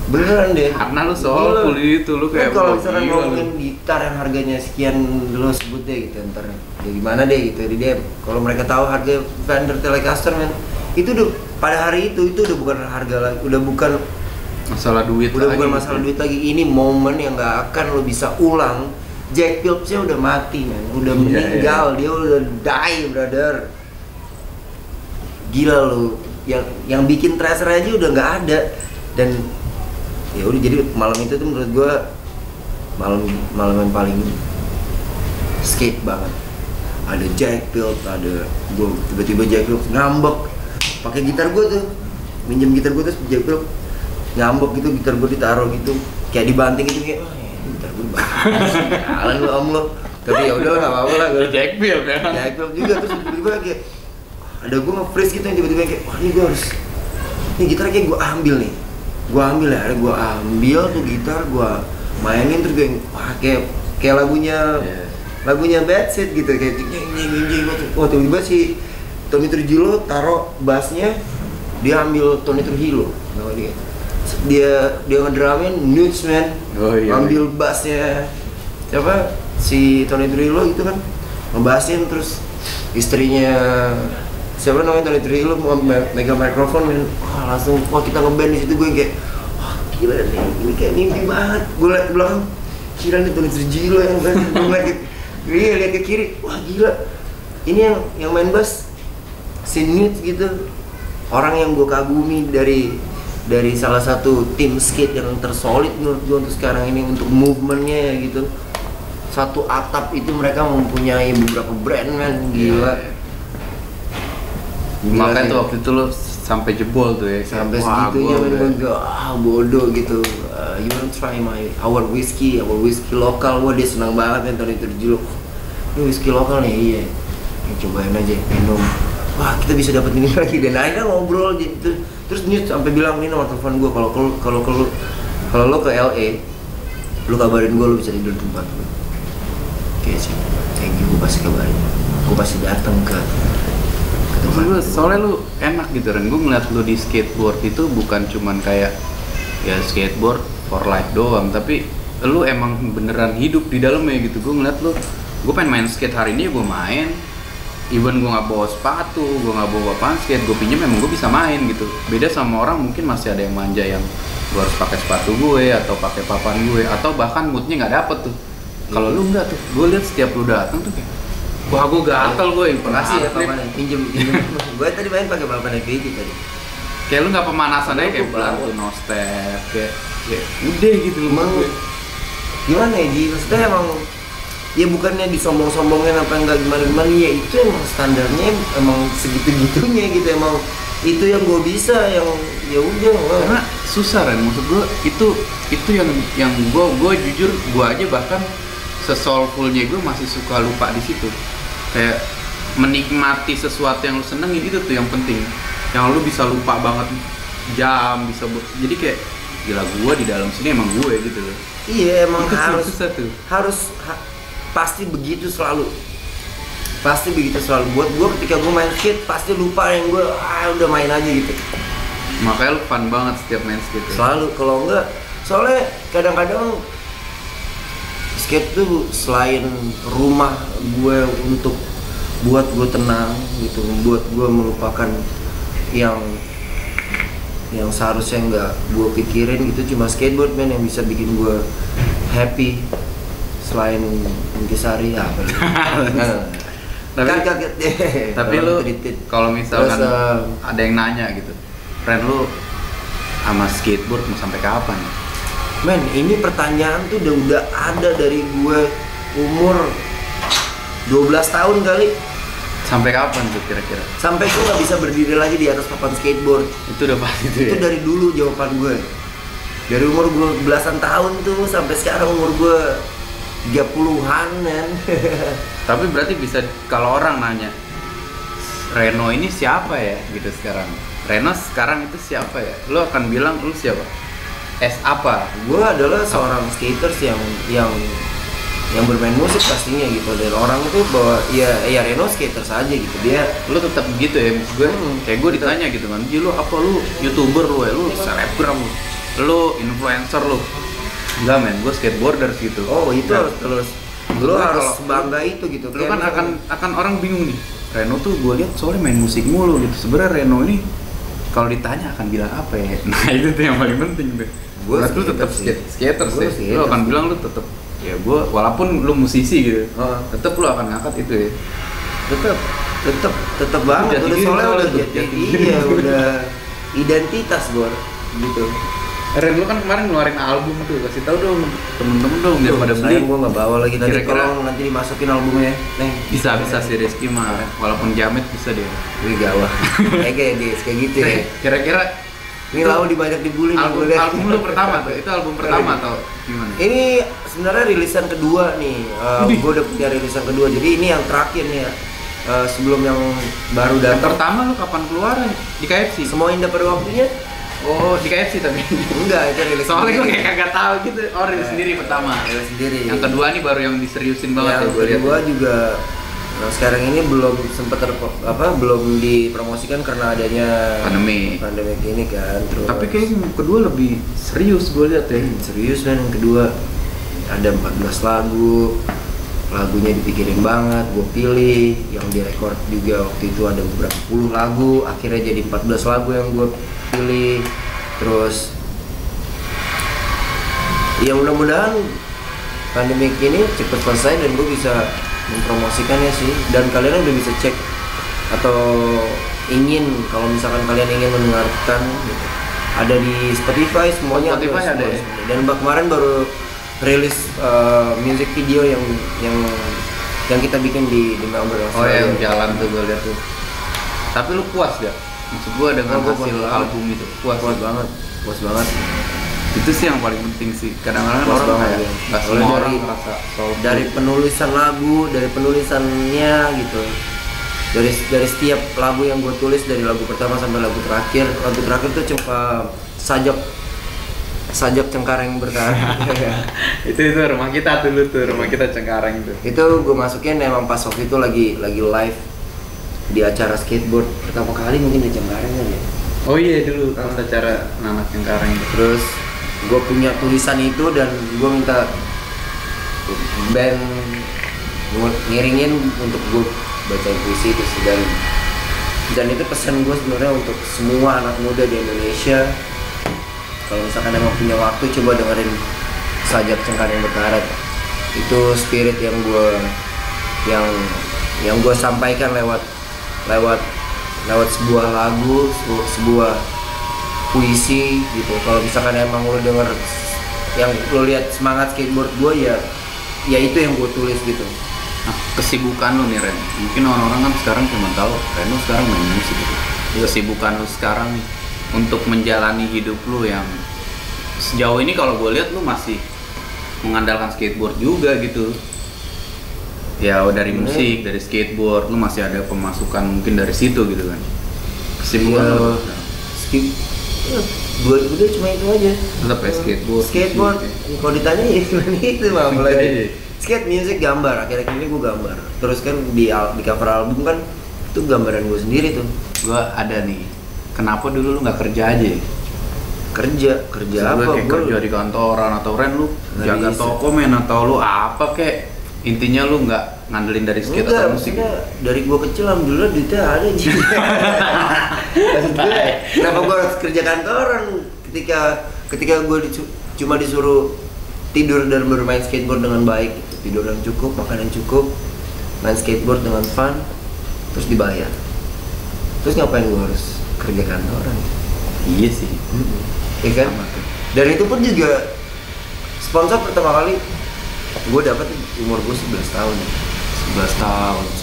Beneran deh. Karena lu soalful itu, lu kayak kalau misalkan ngomongin gitar yang harganya sekian, lu sebut deh gitu ntar. Ya gimana deh gitu di DM. Kalau mereka tahu harga Fender Telecaster men, itu udah pada hari itu udah bukan harga lagi, udah bukan masalah duit udah lagi. Bukan masalah duit lagi. Ini momen yang nggak akan lo bisa ulang. Jack Phillips-nya udah mati men, udah meninggal, dia udah die brother. Gila lo, yang bikin Tracer aja udah nggak ada. Dan ya udah, jadi malam itu tuh menurut gua malam yang paling skate banget. Ada Jack Phillips, ada gua tiba-tiba Jack Phillips ngambek pakai gitar gua tuh, minjem gitar gua terus Jack Phillips ngambek gitu, gitar gua ditaruh gitu kayak dibanting gitu kayak gitar gua jalan lu om lo, Tapi ya udah nggak apa-apa lah. Jackpot ya. Jackpot juga terus tiba-tiba kayak ada gue nge-freeze gitu yang tiba-tiba kayak wah ini gue harus ini gitar kayak gue ambil nih. Gue ambil ya, gue ambil tuh gitar gue mainin terus gue wah kayak lagunya Bad Seed gitu kayak wah tiba-tiba si Tony Trujillo taruh bassnya, dia ambil Tony Trujillo dia ngedramin Nudes man. Ambil bassnya siapa si Tony Trujillo itu kan ngebasin, terus istrinya siapa namanya Tony Trujillo mega mikrofon man. Wah langsung kita ngeband di situ. Gue kayak wah gila nih, ini kayak mimpi banget. Gue liat ke belakang, gila nih Tony Trujillo yang gue liat ke kiri, wah gila ini yang main bass si Nudes gitu, orang yang gue kagumi dari salah satu tim skate yang tersolid menurut gue untuk sekarang ini untuk movementnya ya gitu. Satu atap itu mereka mempunyai beberapa brand man, gila. Makanya tuh waktu itu lo sampai jebol tuh ya. Sampai segitunya men, gue bodoh gitu. You wanna try our whiskey lokal. Wah dia senang banget kan Tony Trujillo. Ini whiskey lokal nih, iya. Ya, cobain aja minum. Wah kita bisa dapat ini lagi, dan akhirnya ngobrol gitu. Terus Newt sampai bilang ini nomor telepon gue, kalau lo ke LA, lo kabarin gue, lo bisa tidur di tempat gue. Oke sih, thank you, gue pasti kabarin, gue pasti datang ke tempat lu. Soalnya lu enak gitu Ren, gue ngeliat lu di skateboard itu bukan cuman kayak ya skateboard for life doang, tapi lu emang beneran hidup di dalamnya gitu. Gue ngeliat lu, gue pengen main skate hari ini gue main. Even gue nggak bawa sepatu, gue nggak bawa papan skate, gue pinjam emang gue bisa main gitu. Beda sama orang mungkin masih ada yang manja yang gue harus pakai sepatu gue atau pakai papan gue, atau bahkan moodnya nggak dapet tuh. Kalau lu enggak tuh, gue lihat setiap lu datang tuh kayak, wah gue gatel gue yang pernah sih ya papan pinjam. Gue tadi main pakai papan FPG tadi. Kayak lu nggak pemanasan aja kayak belantu no step, kayak ya udah gitu lu. Gimana ya Ji? Maksudnya emang ya bukannya disombong-sombongin apa enggak gimana ya, itu emang standarnya emang segitu-gitunya gitu, emang itu yang gue bisa, yang ya udah. Karena susah Ren, maksud gue itu yang gue jujur gue aja bahkan sesoulfulnya gue masih suka lupa di situ, kayak menikmati sesuatu yang lu senengin itu tuh yang penting, yang lu bisa lupa banget jam bisa jadi kayak gila gue di dalam sini emang gue gitu loh. Iya emang itu harus pasti begitu selalu buat gue. Ketika gue main skate pasti lupa yang gue udah main aja gitu. Makanya lu fun banget setiap main skate ya? Selalu, kalau enggak soalnya kadang-kadang skate tuh selain rumah gue untuk buat gue tenang gitu, buat gue melupakan yang seharusnya nggak gue pikirin gitu. Cuma skateboard man yang bisa bikin gue happy selain intisari apa. Tapi lu kalau misalkan ada yang nanya gitu, Ren lu sama skateboard mau sampai kapan? Men, ini pertanyaan tuh udah ada dari gue umur 12 tahun kali. Sampai kapan tuh kira-kira? Sampai gue nggak bisa berdiri lagi di atas papan skateboard. Itu udah pasti tuh. Itu ya? Dari dulu jawaban gue. Dari umur gue belasan tahun tuh sampai sekarang umur gue 30-an kan. Tapi berarti bisa kalau orang nanya, Reno ini siapa ya gitu sekarang? Reno sekarang itu siapa ya? Lo akan bilang lu siapa? Apa? Gue adalah seorang skaters yang bermain musik pastinya gitu, dan orang itu bahwa ya Reno skaters aja gitu. Dia lu tetap gitu ya, maksud gue kayak gue ditanya gitu kan, lu apa, lu YouTuber lu ya, lu selebgram lu influencer lu? Enggak men, gue skateboarder gitu. Oh itu harus terus, lu harus bangga itu gitu. Lu kan akan orang bingung nih, Reno tuh gue lihat soalnya main musik mulu gitu. Sebenarnya Reno ini kalau ditanya akan bilang apa ya? Nah itu tuh yang paling penting tuh. Gue lu tetap skater sih. Lu akan bilang lu tetap ya gue, walaupun lu musisi gitu, tetap lu akan ngangkat itu ya. Tetap banget. Udah soalnya udah jadi iya udah identitas gue gitu. Ren, lu kan kemarin ngeluarin album tuh, kasih tahu dong temen-temen dong biar pada beli. Gue nggak bawa lagi tadi, kalau nanti dimasukin albumnya, nih. Bisa si Rizky mah, walaupun jamet bisa deh. Wih gawah, kayak gitu ya. Kira-kira Ini Lau banyak dibully nih gue lihat. Album lu pertama tuh, itu album pertama atau gimana? Ini sebenarnya rilisan kedua nih. Gue udah punya rilisan kedua. Jadi ini yang terakhir nih ya. Sebelum yang baru Yang datang. pertama lu kapan keluar di KFC? Semua indah pada waktunya. Oh, di KFC tapi. Enggak, itu rilis Soalnya gue sendiri. kayak kagak tahu gitu. Oh, rilis sendiri pertama. Rilis sendiri. Yang kedua nih baru yang diseriusin banget Yang ya gue lihat. kedua juga sekarang ini belum sempat belum dipromosikan karena adanya Pandemi. ini kan. Terus Tapi kayak yang kedua lebih serius gue lihat ya. serius kan yang kedua ada 14 lagu. Lagunya dipikirin banget, gue pilih yang direkord juga waktu itu ada beberapa puluh lagu, akhirnya jadi 14 lagu yang gue pilih. Terus ya mudah-mudahan pandemi ini cepet selesai dan gue bisa mempromosikannya sih. Dan kalian udah bisa cek atau kalau misalkan kalian ingin mendengarkan gitu, ada di Spotify semuanya. Spotify ada ya? Dan kemarin baru rilis music video yang kita bikin di Melbourne, Oh Australia. yang jalan tuh gue lihat tuh. Tapi lu puas gak? Maksud gue dengan Gua hasil puas banget. album itu puas banget, puas banget. itu sih yang paling penting sih. Kadang-kadang Puas orang banget, kayak ya. nggak Soalnya semua orang ngerasa soulful. dari penulisan lagu, dari penulisannya gitu, dari setiap lagu yang gue tulis, dari lagu pertama sampai lagu terakhir tuh sajak Cengkareng berkarya. itu rumah kita dulu tuh, rumah kita Cengkareng tuh. Itu gue masukin emang pas waktu itu lagi live di acara skateboard pertama kali mungkin di Cengkareng kan ya. Oh iya dulu pas acara Nanak Cengkareng itu. Terus gue punya tulisan itu dan gue minta band ngiringin untuk gue bacain puisi itu sih. Dan itu pesan gue sebenarnya untuk semua anak muda di Indonesia, kalau misalkan emang punya waktu coba dengerin sajak Cengkareng berkarat. Itu spirit yang gue sampaikan lewat sebuah lagu, sebuah puisi gitu. Kalau misalkan emang lo denger yang lo lihat semangat skateboard gue, ya itu yang gue tulis gitu. Nah, kesibukan lu nih Ren, mungkin orang-orang kan sekarang cuma tahu Reno sekarang main musik gitu. Kesibukan lu sekarang nih untuk menjalani hidup lu yang sejauh ini kalau gue lihat lu masih mengandalkan skateboard juga gitu. Ya dari musik, dari skateboard, lu masih ada pemasukan mungkin dari situ gitu kan. Kesibukan Iya. lu Gue udah cuma itu aja. tetap ya Skateboard. musik. Kalau ditanya ya cuma itu mah mulai Iya. dari skate, music, gambar. Akhir-akhir ini gue gambar. Terus kan di cover album kan itu gambaran gue sendiri tuh. Gue ada nih. Kenapa dulu lu nggak kerja aja? Kerja apa? Kayak Gua kerja di kantoran atau Ren lu Nggak jaga bisa. toko men atau lu apa kek? Intinya lu nggak ngandelin dari skate enggak, atau musik. maksudnya dari gue kecil alhamdulillah duitnya ada aja. Maksud gue, kenapa gue harus kerja kantoran ketika gue cuma disuruh tidur dan bermain skateboard dengan baik gitu. Tidur yang cukup, makan yang cukup, main skateboard dengan fun, terus dibayar. Terus ngapain gue harus kerja kantoran? Iya sih. Ya kan? Sama tuh. Dan itu pun juga sponsor pertama kali gue dapat umur gue 11 tahun.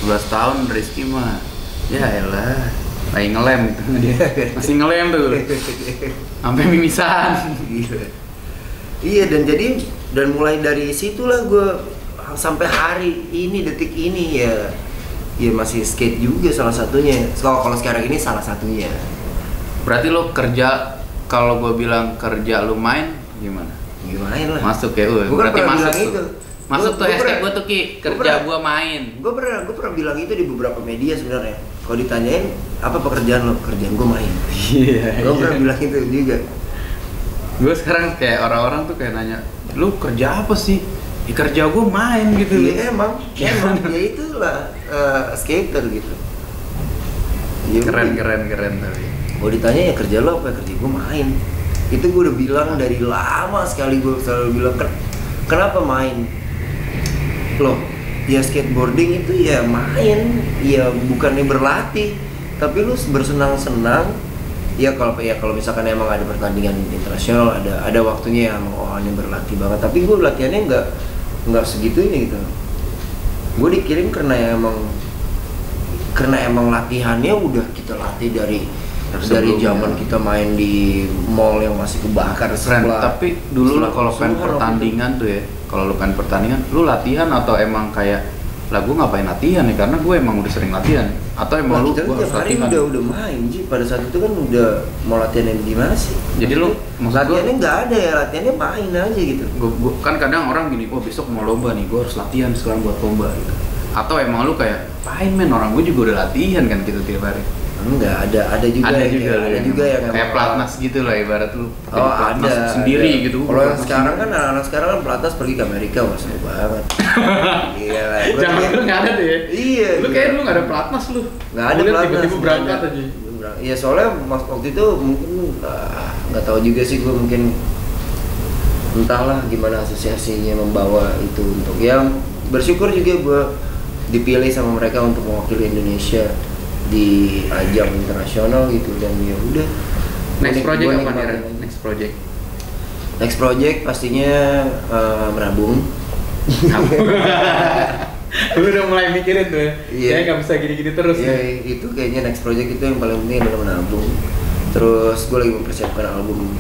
11 tahun Rizky mah. Ya elah. Lagi ngelem gitu dia. Masih ngelem tuh. Sampai mimisan. Gila. Iya, dan mulai dari situlah gue sampai hari ini, detik ini ya masih skate juga salah satunya. Kalau sekarang ini salah satunya. Berarti lu kerja, kalau gue bilang kerja lu main gimana? Gimana lah. Masuk ya, Gua kan berarti pernah masuk bilang tuh. itu. Masuk Gua tuh hashtag pernah- gue tuh Ki, gua kerja pernah- gue main. Gue pernah bilang itu di beberapa media sebenarnya. Kalau ditanyain apa pekerjaan lo, kerjaan gue main. Iya. Gue pernah bilang itu juga. Gue sekarang kayak orang-orang tuh kayak nanya, lu kerja apa sih? Ya kerja gue main gitu. Iya emang ya itulah skater gitu. Ya, Keren tapi. Kalau ditanya ya kerja lo apa? Kerja gue main. Itu gue udah bilang dari lama sekali, gue selalu bilang kenapa main? Loh, ya skateboarding itu ya main, ya bukannya berlatih, tapi lu bersenang-senang. Ya kalau misalkan emang ada pertandingan internasional, ada waktunya yang ini berlatih banget. Tapi gue latihannya nggak segitunya gitu. Gue dikirim karena emang latihannya udah kita latih dari zaman kita main di mall yang masih kebakar sebelah. Tapi dulu lu kalau pengen kesuruhan pertandingan tuh ya, kalau lu pengen pertandingan, lu latihan atau emang kayak lah gue ngapain latihan ya, karena gue emang udah sering latihan, atau emang lu kita gua tiap harus hari latihan? udah main Ji, pada saat itu kan udah mau latihan yang gimana sih? Jadi lu maksud gua, latihannya nggak ada ya, latihannya main aja gitu. gua kan kadang orang gini, oh besok mau lomba nih, gue harus latihan sekarang buat lomba gitu. Atau emang lu kayak, main men, orang gue juga udah latihan kan gitu tiap hari. Enggak, ada juga yang kayak pelatnas gitu lah ibarat lu. Oh Pelatnas sendiri ada. gitu. Kalau yang sekarang kan anak-anak sekarang kan pelatnas pergi ke Amerika, wah seru banget. Iya lah. Jangan lu nggak ada tuh ya. Iya. Lu kayak lu nggak ada pelatnas lu. Nggak ada pelatnas. Tiba-tiba berangkat aja. Iya soalnya waktu itu mungkin nggak tahu juga sih, gue mungkin entahlah gimana asosiasinya membawa itu untuk yang bersyukur juga gue dipilih sama mereka untuk mewakili Indonesia di ajang internasional gitu, dan ya udah. Next project apa nih Ren? Next project pastinya menabung. Lu udah mulai mikirin tuh ya? Iya. Kayaknya nggak bisa gini-gini terus. Iya, itu kayaknya next project itu yang paling penting adalah menabung. Terus gue lagi mempersiapkan album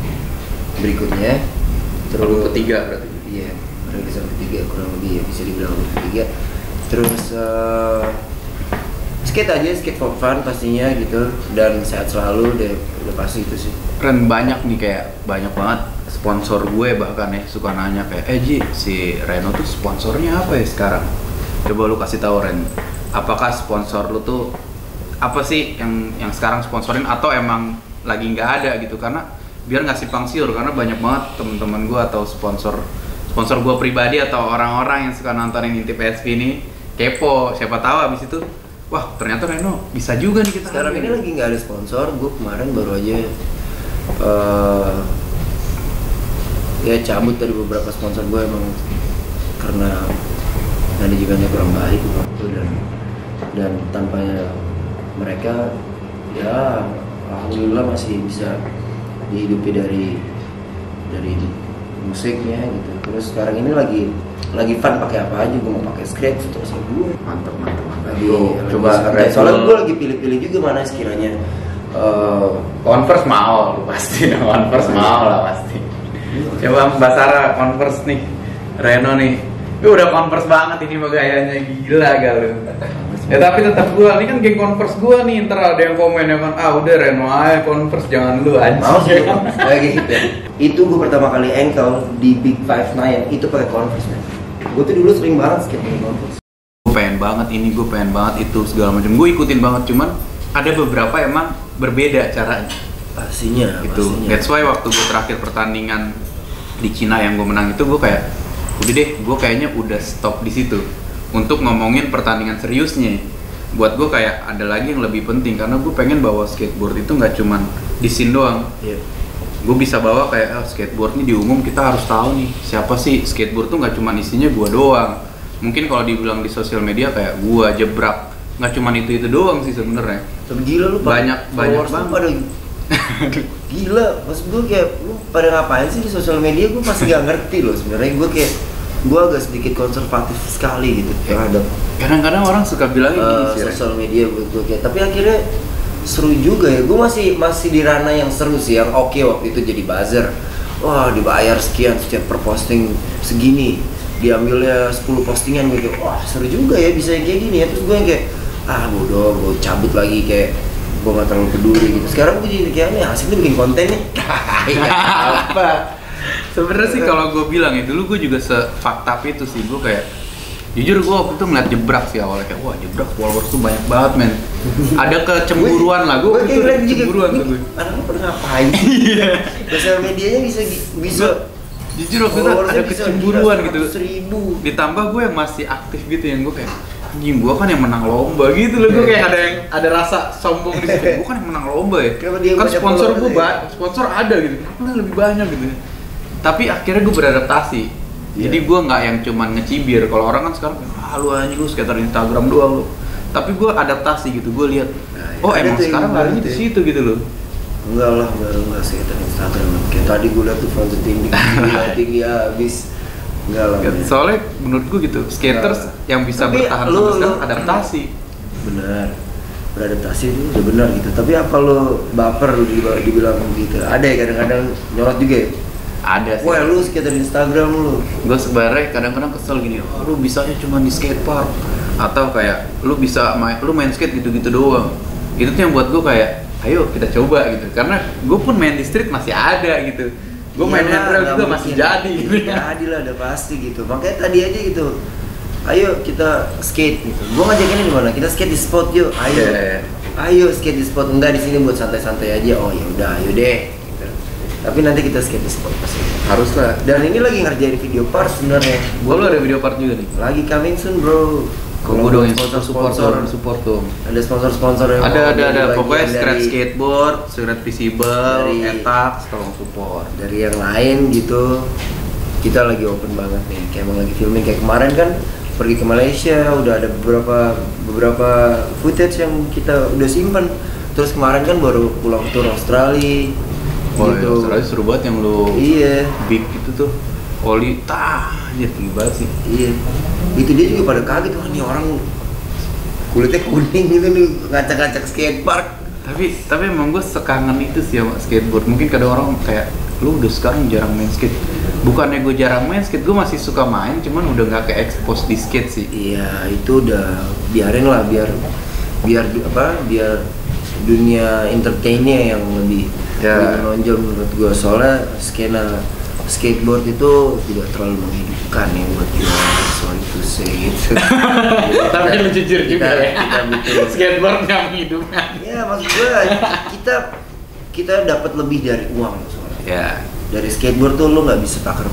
berikutnya. Terus Album ketiga berarti? Iya, rilisan ketiga kurang lebih ya, bisa dibilang album ketiga. Terus skate for fun pastinya gitu, dan sehat selalu deh, udah pasti itu sih. Ren, banyak nih, kayak banyak banget sponsor gue bahkan ya suka nanya kayak, Ji, si Reno tuh sponsornya apa ya sekarang? Coba lu kasih tahu Ren, apakah sponsor lu tuh apa sih yang sekarang sponsorin, atau emang lagi nggak ada gitu? Karena biar nggak simpang siur, karena banyak banget teman-teman gue atau sponsor gue pribadi atau orang-orang yang suka nontonin Intip PSV ini kepo, siapa tahu abis itu wah ternyata Reno bisa juga nih kita. Sekarang ini lagi nggak ada sponsor. Gue kemarin baru aja ya cabut dari beberapa sponsor gue emang karena manajemennya kurang baik waktu, dan tanpa mereka ya alhamdulillah masih bisa dihidupi dari musiknya gitu. Terus sekarang ini lagi fun pakai apa aja, gue mau pakai Scratch terus gue mantap. coba soalnya gue lagi pilih-pilih juga mana sekiranya Converse mau lu pasti. Converse mau lah pasti. Coba Mbak Sarah, Converse nih Reno nih, udah Converse banget ini mah gayanya, gila gak lu? Ya tapi tetap gua, ini kan geng Converse gua nih, ntar ada yang komen ya kan, udah Reno aja Converse, jangan lu aja. Mau sih kayak gitu. Itu gue pertama kali ankle di Big 5'9" itu pakai Converse man. Gue tuh dulu sering banget skate pakai Converse. Gue pengen banget ini, gue pengen banget itu, segala macam gue ikutin banget, cuman ada beberapa emang berbeda caranya. Pastinya. That's why waktu gue terakhir pertandingan di Cina yang gue menang itu, gue kayak udah deh, gue kayaknya udah stop di situ untuk ngomongin pertandingan seriusnya. Buat gue kayak ada lagi yang lebih penting, karena gue pengen bawa skateboard itu nggak cuman di scene doang. Gue bisa bawa kayak skateboard nih di umum, kita harus tahu nih siapa sih skateboard tuh, nggak cuman isinya gue doang. Mungkin kalau dibilang di sosial media kayak gue jebrak, nggak cuman itu doang sih sebenarnya. Tapi gila lu banyak banget. Gila, maksud gue kayak lu pada ngapain sih di sosial media? Gue masih gak ngerti loh sebenarnya. Gue agak sedikit konservatif sekali gitu terhadap. Kadang-kadang orang suka bilang sosial media gue kayak, tapi akhirnya seru juga ya. Gue masih di ranah yang seru sih, yang oke waktu itu jadi buzzer. Wah dibayar sekian per posting segini, diambilnya 10 postingan gitu. Wah seru juga ya bisa kayak gini ya. Terus gue yang kayak bodoh, gue cabut lagi, kayak gue gak terlalu peduli gitu. Sekarang gue jadi kayak asik nih bikin konten nih. Apa? Sebenarnya sih kalau gue bilang ya, dulu gue juga se-fakta itu sih. Gue kayak jujur gue waktu itu ngeliat jebrak sih awalnya, kayak wah jebrak followers tuh banyak banget men. Ada kecemburuan lah, gue kayak kecemburuan tuh gue. Anaknya pernah ngapain? Sosial medianya bisa jujur waktu itu ada kecemburuan gitu. 100.000. Ditambah gue yang masih aktif gitu, yang gue kayak anjing, gue kan yang menang lomba gitu loh. Gue kayak ada rasa sombong di situ. Gue kan yang menang lomba ya. Kan sponsor gue sponsor ada gitu. Kenapa lebih banyak gitu. Tapi akhirnya gue beradaptasi. Jadi gue nggak yang cuman ngecibir. Kalau orang kan sekarang lu anjing lu skater Instagram doang lu. Tapi gue adaptasi gitu. Gue lihat emang sekarang larinya di situ gitu loh. Enggak skater Instagram. Kayak tadi gue lihat tuh foto tinggi habis. Enggak lah. Soalnya menurut gue gitu, skaters yang bisa bertahan sampai sekarang adaptasi. Benar. beradaptasi itu udah benar gitu. Tapi apa lo baper lu dibilang gitu? Ada ya kadang-kadang nyorot juga ya? Ada sih. Wah lu skater di Instagram lu. Gue sebenarnya kadang-kadang kesel gini, oh, lu bisanya cuma di skatepark atau kayak lu main skate gitu-gitu doang. Itu tuh yang buat gue kayak, ayo kita coba gitu. Karena gue pun main di street masih ada gitu. Gue main handball juga masih jadi gitu. Jadi lah, udah pasti gitu. Makanya tadi aja gitu. Ayo kita skate gitu. Gue ngajakinnya di mana? Kita skate di spot yuk. Ayo. Ayo skate di spot. Enggak, di sini buat santai-santai aja. Oh ya udah, ayo deh. Gitu. Tapi nanti kita skate di spot pasti. Harus lah. Dan ini lagi ngerjain video part sebenarnya. Gue lu ada video part juga nih. Lagi coming soon, bro. Kalau gue dong support dong. Ada sponsor yang ada pokoknya scratch skateboard, scratch visible, etak, tolong support. Dari yang lain gitu, kita lagi open banget nih. Kayak emang lagi filming kayak kemarin kan pergi ke Malaysia, udah ada beberapa footage yang kita udah simpen. Terus kemarin kan baru pulang tour Australia. Oh gitu. iya, Australia seru banget yang lu big itu tuh. Oli anjir tinggi banget sih. Iya. Itu dia juga pada kaget, wah nih orang kulitnya kuning gitu nih, ngacak-ngacak skatepark. Tapi emang gue sekangen itu sih sama skateboard. Mungkin kadang orang kayak, lu udah sekarang jarang main skate. Bukannya gue jarang main skate, gue masih suka main, cuman udah nggak ke expose di skate sih. Iya, itu udah biarin lah, biar dunia entertainnya yang lebih menonjol menurut gue. Soalnya skena skateboard itu tidak terlalu menghidupkan ya buat gue, sorry to say gitu. Tapi lu jujur juga ya, kita butuh skateboard nggak menghidupkan. Ya maksud gue kita dapat lebih dari uang soalnya. Ya. Dari skateboard tuh lo nggak bisa takar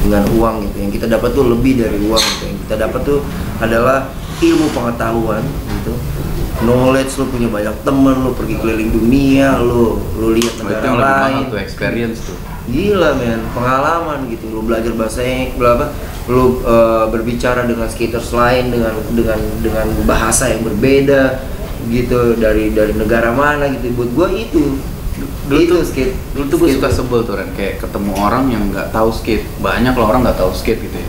dengan uang gitu. Yang kita dapat tuh lebih dari uang gitu. Yang kita dapat tuh adalah ilmu pengetahuan gitu. Knowledge, lo punya banyak temen, lo pergi keliling dunia, lo lihat negara itu yang lain. lebih mahal tuh, experience tuh. Gila men, pengalaman gitu. Lo belajar bahasa Inggris, lo berbicara dengan skaters lain dengan bahasa yang berbeda gitu, dari negara mana gitu. Buat gua itu skate. Dulu tuh gue suka sebel tuh Ren, kayak ketemu orang yang nggak tahu skate. Banyak lah orang nggak tahu skate gitu ya.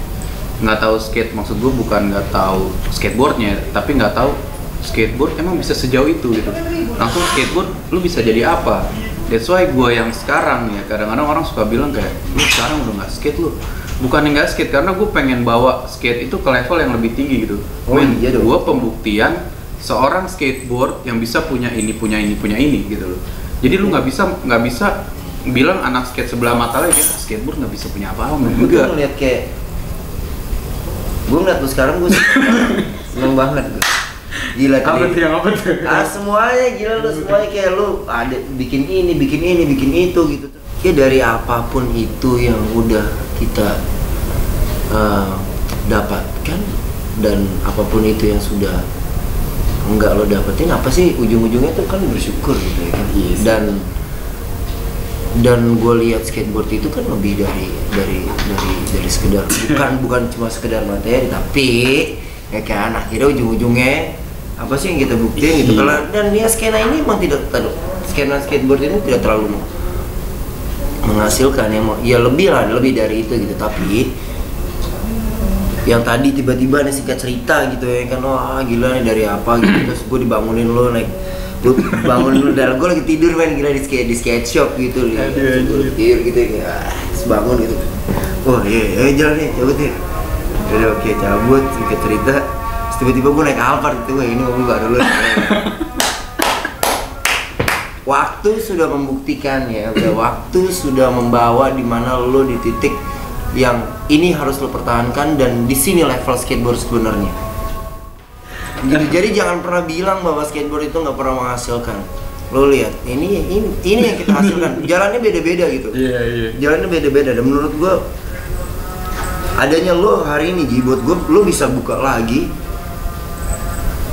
Nggak tahu skate, maksud gue bukan nggak tahu skateboardnya, tapi nggak tahu skateboard emang bisa sejauh itu gitu. Langsung skateboard lu bisa jadi apa? That's why gue yang sekarang ya, kadang-kadang orang suka bilang kayak, lu sekarang udah nggak skate lu. Bukan nggak skate, karena gue pengen bawa skate itu ke level yang lebih tinggi gitu. Iya dong. Gue pembuktian seorang skateboard yang bisa punya ini gitu loh. Jadi lu nggak bisa bilang anak skate sebelah mata lagi kayak skateboard nggak bisa punya apa-apa. Gue ngeliat kayak, gue ngeliat lu sekarang gue seneng banget gue. Gila tadi. Apa tuh? Semuanya gila lu, semuanya kayak lu ada bikin itu gitu. Ya dari apapun itu yang udah kita dapatkan dan apapun itu yang sudah enggak lo dapetin, apa sih ujung-ujungnya tuh kan bersyukur gitu ya kan. Yes. Dan gue lihat skateboard itu kan lebih dari sekedar bukan cuma sekedar materi, tapi ya kan akhirnya ujung-ujungnya apa sih yang kita buktiin gitu. Kalau dan ya skena ini emang skena skateboard ini tidak terlalu menghasilkan ya lebih dari itu gitu. Tapi yang tadi tiba-tiba nih singkat cerita gitu ya kan, wah gila nih dari apa gitu, terus gue dibangunin lo naik, lu bangunin lo dalam, gue lagi tidur main gila di skate shop gitu, tidur gitu ya, terus bangun gitu, wah iya jalan nih cabut nih, udah oke cabut singkat cerita, terus tiba-tiba gue naik Alphard gitu, wah ini mobil baru lo. Waktu sudah membuktikan ya, waktu sudah membawa di mana lo di titik yang ini harus lo pertahankan, dan di sini level skateboard sebenarnya. Jadi jangan pernah bilang bahwa skateboard itu nggak pernah menghasilkan. Lo lihat, ini yang kita hasilkan. Jalannya beda-beda gitu. Iya. Jalannya beda-beda, dan menurut gue adanya lo hari ini Ji, buat gue lo bisa buka lagi.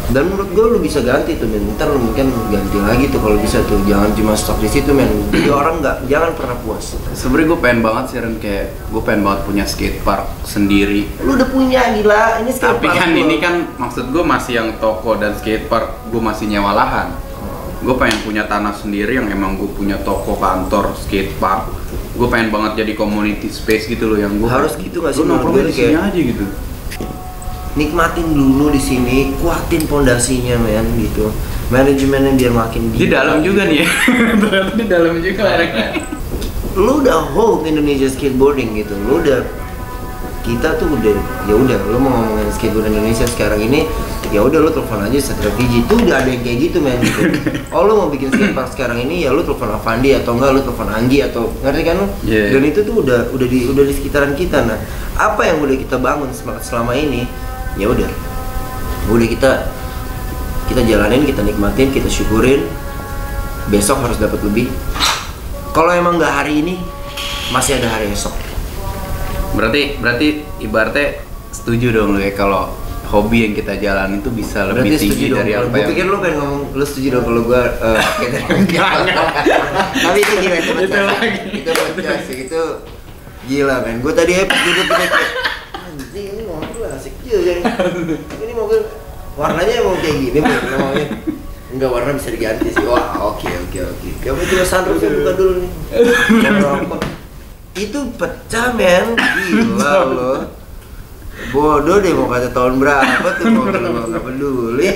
Dan menurut gue lu bisa ganti tuh men, ntar lu mungkin ganti lagi tuh kalau bisa tuh, jangan cuma stop di situ men. Jadi orang jangan pernah puas. Sebenernya gue pengen banget sih Ren, kayak gue pengen banget punya skatepark sendiri. Lu udah punya gila, ini skatepark. Tapi kan ini kan maksud gue masih yang toko dan skatepark, gue masih nyewa lahan. Gue pengen punya tanah sendiri yang emang gue punya toko, kantor, skatepark. Gue pengen banget jadi community space gitu loh, yang gue harus gitu gak sih? Gue nongkrong di sini aja gitu. nikmatin dulu di sini, kuatin pondasinya men gitu. Manajemennya biar makin Di dalam juga nih ya. Ternyata di dalam juga orangnya. Lu udah hold Indonesia skateboarding gitu. Kita tuh udah ya udah lu mau ngomongin skateboard Indonesia sekarang ini ya udah lu telepon aja Satria Fiji tuh udah ada yang kayak gitu men gitu. Oh lu mau bikin skatepark sekarang ini ya lu telepon Avandi atau enggak lu telepon Anggi atau ngerti kan lu? Yeah. Dan itu tuh udah di sekitaran kita. Nah, apa yang udah kita bangun selama ini ya udah kita jalanin, kita nikmatin, kita syukurin. Besok harus dapat lebih. Kalau emang nggak hari ini masih ada hari esok. Berarti ibaratnya setuju dong lu ya kalau hobi yang kita jalan itu bisa lebih tinggi dari apa yang... Gue pikir lu pengen ngomong, lu setuju dong kalau gue tapi itu gila, itu bocah sih, itu gila men. Gue tadi duduk kayak ini mobil asik juga ini mobil warnanya emang kayak gini namanya. Enggak, warna bisa diganti sih. Wah, oke. Kamu cuma sunroofnya buka dulu nih. Itu pecah men, gila loh. Bodoh deh mau kata tahun berapa tuh mobil lo nggak peduli.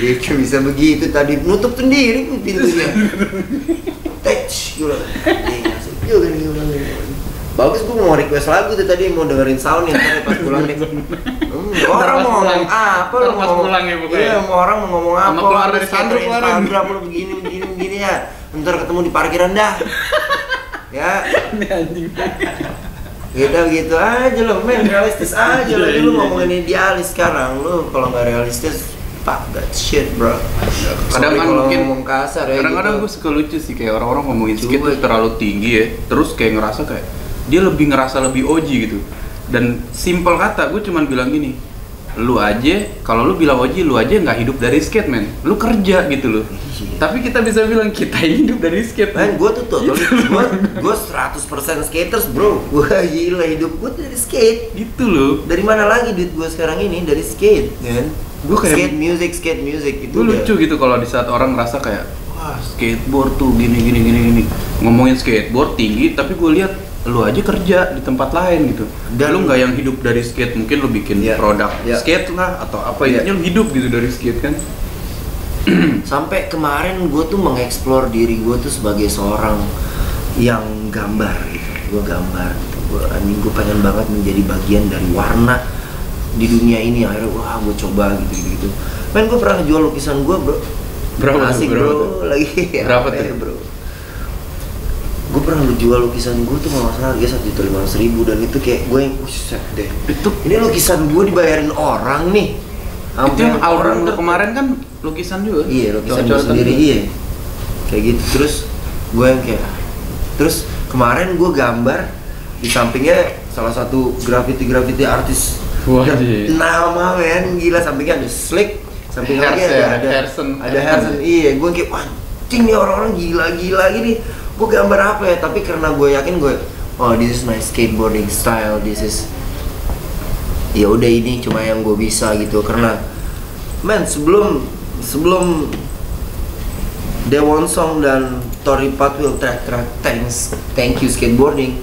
Ya bisa begitu tadi nutup sendiri pintunya. Touch gila. Asik juga nih orangnya. Bagus, gue mau request lagu tuh tadi mau dengerin soundnya ntar pas pulang nih. Orang mau ngomong apa lo mau pulang ya pokoknya. Iya, orang mau ngomong apa? Sama keluar dari Instagram lo begini ya. Ntar ketemu di parkiran dah. Ya. Ini anjing. Gitu aja lo, men, realistis aja lo. Lu ngomongin idealis sekarang, lu kalau nggak realistis, fuck that shit bro. Kadang kan mungkin ngomong kasar ya. Kadang-kadang gitu. gue suka lucu sih kayak orang-orang ngomongin skate tuh terlalu tinggi ya. Terus kayak ngerasa kayak dia ngerasa lebih OG gitu. Dan simple kata, gue cuman bilang gini, lu aja, kalau lu bilang OG, lu aja nggak hidup dari skate men, lu kerja gitu loh. Tapi kita bisa bilang kita hidup dari skate. Man, gue tuh gue 100% skaters bro. Gue gila, hidup gue dari skate. Gitu loh. Dari mana lagi duit gue sekarang ini? Dari skate, kan? Gue kayak skate music itu. Gue lucu gitu kalau di saat orang ngerasa kayak wah skateboard tuh gini. Ngomongin skateboard tinggi, tapi gue lihat lu aja kerja di tempat lain gitu. Dan lu nggak yang hidup dari skate, mungkin lu bikin produk skate lah atau apa intinya lu hidup gitu dari skate kan. Sampai kemarin gue tuh mengeksplor diri gue tuh sebagai seorang yang gambar gitu. Gue gambar gitu. Gue pengen banget menjadi bagian dari warna di dunia ini. Akhirnya wah gue coba gitu. Men, gue pernah jual lukisan gue bro. Berapa asik tuh, bro lagi. Berapa tuh ya, bro? Gue pernah jual lukisan gue tuh kalau nggak salah dia 1.500.000 dan itu kayak gue yang set deh. Ini lukisan gue dibayarin orang nih. Itu yang album kemarin kan lukisan juga. Iya, lukisan gue sendiri iya. Kayak gitu. Terus gue yang kayak terus kemarin gue gambar di sampingnya salah satu graffiti artis. Wah, nama men gila, sampingnya ada Slick, sampingnya lagi ada Harrison. Iya, gue kayak anjing nih orang-orang gila gini. Gue gambar apa ya? Tapi karena gue yakin this is my skateboarding style, this is ya udah ini cuma yang gue bisa gitu. Karena men sebelum Dewon Song dan Tori Patwil thank you skateboarding,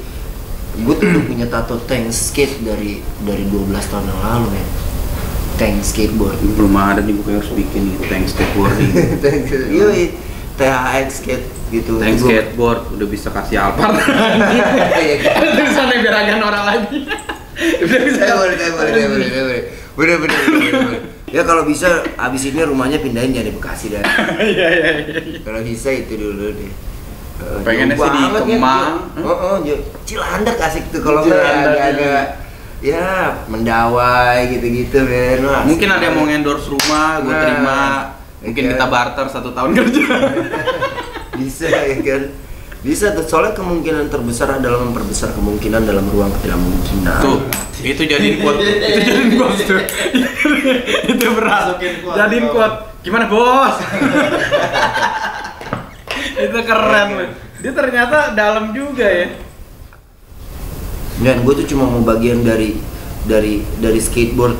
gue tuh udah punya tato thanks skate dari 12 tahun yang lalu ya. Thanks skateboard belum ada nih, gue harus bikin nih thanks skateboarding. Yoi, THX skate gitu. Thanks skateboard udah bisa kasih Alphard. Tulisannya biar agan orang lagi. Udah bisa. Boleh. Ya kalau bisa abis ini rumahnya pindahin jangan di Bekasi dah. Iya. Kalau bisa itu dulu deh. Pengennya sih di Kemang. Cilandak asik tuh kalau agak ya Mendawai gitu men. Mungkin ada yang mau endorse rumah, gue terima. Mungkin kita barter 1 tahun kerja. Bisa ya kan. Bisa tuh, soalnya kemungkinan terbesar adalah memperbesar kemungkinan dalam ruang ketidakmungkinan. Tuh, itu jadiin quote. Tuh. Itu berat. Jadiin quote. Gimana bos? Itu keren loh. Dia ternyata dalam juga ya. Dan gue tuh cuma mau bagian dari skateboard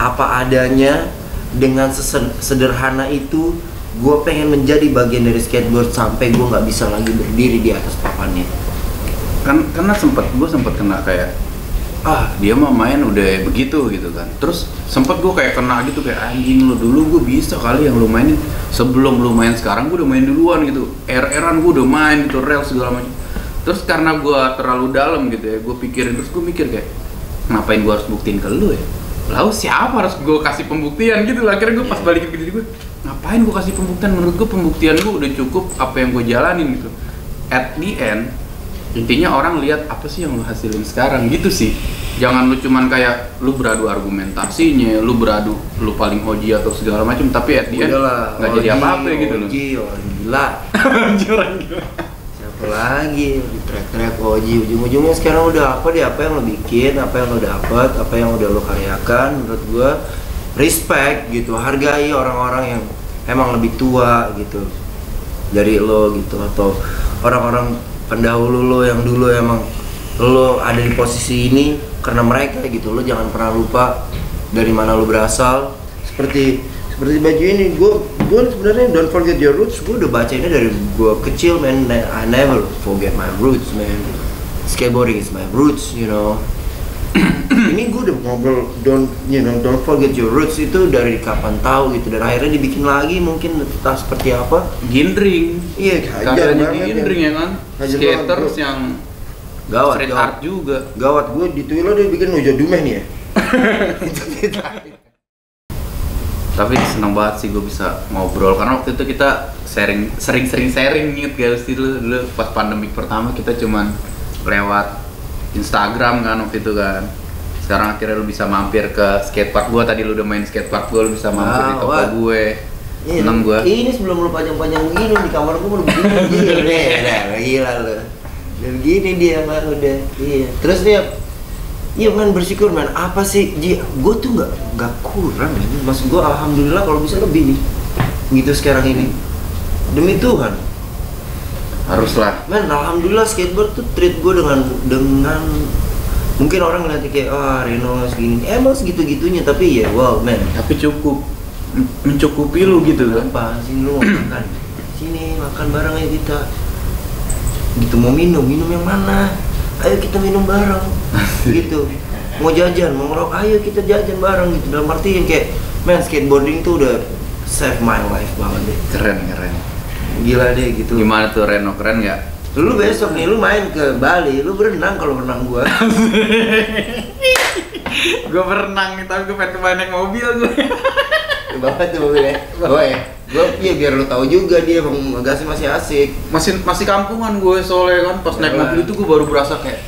apa adanya. Dengan sederhana itu, gue pengen menjadi bagian dari skateboard sampai gue nggak bisa lagi berdiri di atas papannya. Karena gue sempet kena kayak dia mah main udah begitu gitu kan. Terus sempet gue kayak kena gitu, kayak anjing lu dulu gue bisa kali yang lu mainin sebelum lu main, sekarang gue udah main duluan gitu. RR-an gue udah main gitu, rel segala macam. Terus karena gue terlalu dalam gitu ya, gue pikirin, terus gue mikir kayak ngapain gue harus buktiin ke lu ya? Lalu siapa harus gue kasih pembuktian gitu lah. Akhirnya gue pas balikin ke diri gue, ngapain gue kasih pembuktian? Menurut gue pembuktian gue udah cukup apa yang gue jalanin gitu. At the end, intinya orang lihat apa sih yang lu hasilin sekarang gitu sih. Jangan lu cuman kayak lu beradu argumentasinya, lu beradu lu paling OG atau segala macam, tapi at the end nggak jadi apa-apa gitu loh. Orang gila. Orang gila. Siapa lagi di track OG, ujung-ujungnya sekarang udah apa yang lo bikin, apa yang lo dapat, apa yang udah lo karyakan. Menurut gua respect gitu, hargai orang-orang yang emang lebih tua gitu dari lo gitu, atau orang-orang pendahulu lo yang dulu emang lo ada di posisi ini karena mereka gitu. Lo jangan pernah lupa dari mana lo berasal. Seperti baju ini, gue sebenarnya don't forget your roots. Gue udah baca ini dari gue kecil, man. I never forget my roots, man. Skateboarding is my roots, you know. Ini gue udah ngobrol don't forget your roots itu dari kapan tahu gitu, dan akhirnya dibikin lagi mungkin entah seperti apa. Gindring. Iya, karyanya Gindring ya kan. Skaters yang gawat, street art juga. Gawat, gue di Twitter dia bikin Noja Dumeh nih ya. Tapi seneng banget sih gue bisa ngobrol, karena waktu itu kita sering sharing gitu guys. Dulu pas pandemik pertama kita cuman lewat Instagram kan waktu itu kan. Sekarang akhirnya lu bisa mampir ke skatepark gue. Tadi lu udah main skatepark gue, lu bisa mampir di toko gue. Seneng gue. Ini sebelum lu panjang-panjang begini di kamar gue udah begini. Gila lu. Dan gini dia kan udah. Iya. Terus dia, iya man, bersyukur man. Apa sih Ji? Gue tuh nggak kurang. Maksud gue alhamdulillah kalau bisa lebih nih. Gitu sekarang ini. Demi Tuhan. Haruslah. Man, alhamdulillah skateboard tuh treat gue dengan mungkin orang ngeliatnya kayak Reno segini, emang segitu-gitunya, tapi ya wow man. Tapi cukup mencukupi lu gitu kan. Apa sih lu makan? Sini makan bareng aja kita. Gitu, mau minum yang mana? Ayo kita minum bareng. Gitu. Mau jajan, mau ngerokok, ayo kita jajan bareng gitu. Dalam arti yang kayak man, skateboarding tuh udah save my life banget deh. Keren. Gila deh gitu. Gimana tuh Reno, keren nggak? Lu besok nih, lu main ke Bali, lu berenang kalau berenang gua. Gue berenang nih, tapi gue pengen main naik mobil gue. Bapak tuh mobilnya. Gue iya biar lu tahu juga dia emang gasnya masih asik. Masih kampungan gue soalnya kan, pas naik mobil itu gue baru berasa kayak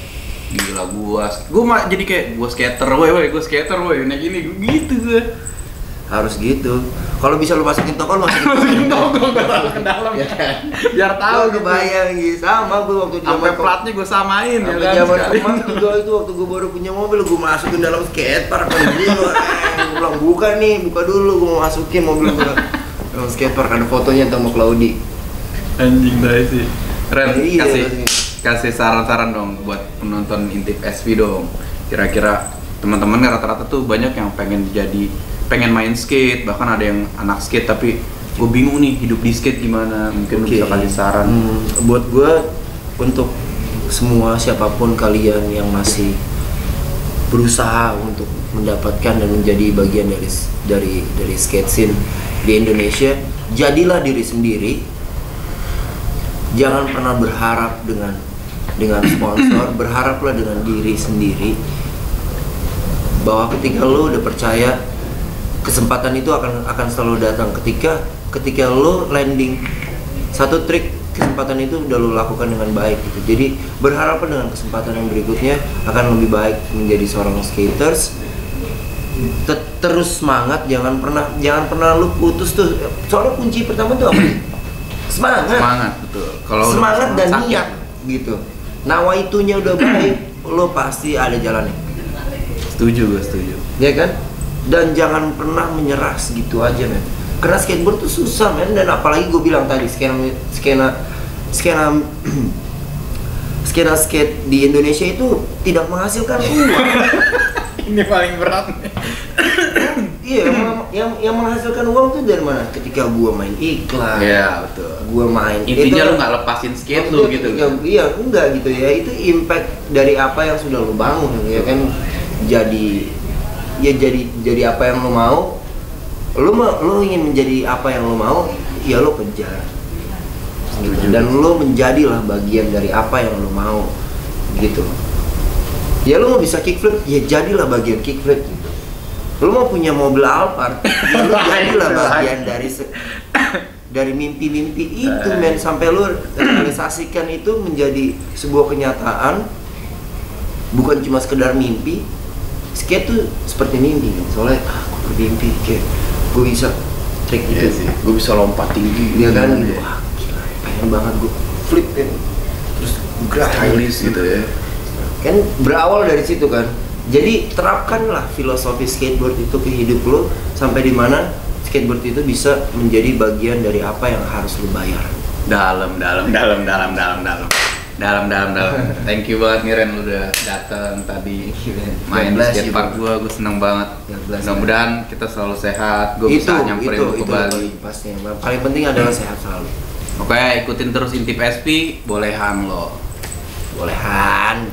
gila gue jadi kayak gue skater, gue skater, naik ini gitu gue. Harus gitu. Kalau bisa lu masukin toko, lu masukin toko gue taruh ke dalam ya kan. Biar tahu gitu. Kebayang gitu. Sama gue waktu sampai platnya gue samain ya kan. Zaman kemarin juga itu waktu gue baru punya mobil, gue masukin dalam skatepark kan. Jadi gue bilang buka dulu, gue mau masukin mobil gue dalam skatepark, ada fotonya sama Claudi. Anjing dai sih. Keren. Iya, kasih saran-saran dong buat penonton Intip SV dong. Kira-kira teman-teman rata-rata tuh banyak yang pengen main skate, bahkan ada yang anak skate tapi gue bingung nih hidup di skate gimana, mungkin lu bisa kasih saran. Buat gue, untuk semua siapapun kalian yang masih berusaha untuk mendapatkan dan menjadi bagian dari skate scene di Indonesia, jadilah diri sendiri. Jangan pernah berharap dengan sponsor, berharaplah dengan diri sendiri. Bahwa ketika lo udah percaya, kesempatan itu akan selalu datang. Ketika lo landing satu trik, kesempatan itu udah lo lakukan dengan baik gitu. Jadi berharap dengan kesempatan yang berikutnya akan lebih baik menjadi seorang skaters. Terus semangat, jangan pernah lo putus tuh. Soalnya kunci pertama tuh apa sih? Semangat betul. Kalau semangat dan sakit, niat gitu. Nawaitunya udah baik, lo pasti ada jalannya. Setuju. Ya kan? Dan jangan pernah menyerah segitu aja men. Karena skateboard tuh susah men, dan apalagi gue bilang tadi skena skate di Indonesia itu tidak menghasilkan uang. Ini paling berat nih. Iya, yang menghasilkan uang tuh dari mana? Ketika gua main iklan. Iya, betul. Gua main. Intinya itu, lu nggak lepasin skate lu gitu. Iya, enggak gitu ya. Itu impact dari apa yang sudah lu bangun ya kan. Jadi apa yang lu mau. Lu ingin menjadi apa yang lu mau, ya lu kejar. Dan lu menjadilah bagian dari apa yang lu mau gitu. Ya lu mau bisa kickflip, ya jadilah bagian kickflip gitu. Lu mau punya mobil Alphard, ya lu jadilah bagian dari mimpi-mimpi itu men, sampai lu realisasikan itu menjadi sebuah kenyataan, bukan cuma sekedar mimpi. Skate tuh seperti mimpi kan, soalnya aku bermimpi kayak gue bisa trik gitu, gue bisa lompat tinggi, ya kan gitu. Wah gila, pengen banget gue flip kan, terus stylish gitu ya. Kan berawal dari situ kan. Jadi terapkanlah filosofi skateboard itu ke hidup lo sampai di mana skateboard itu bisa menjadi bagian dari apa yang harus lo bayar. Dalam. Thank you banget nih Ren, lu udah datang tadi main di skatepark gua seneng banget. Mudah-mudahan kita selalu sehat, gua bisa nyamperin lu ke Bali. Pasti yang paling penting adalah sehat selalu. Oke, ikutin terus Intip SP, bolehan lo. Bolehan.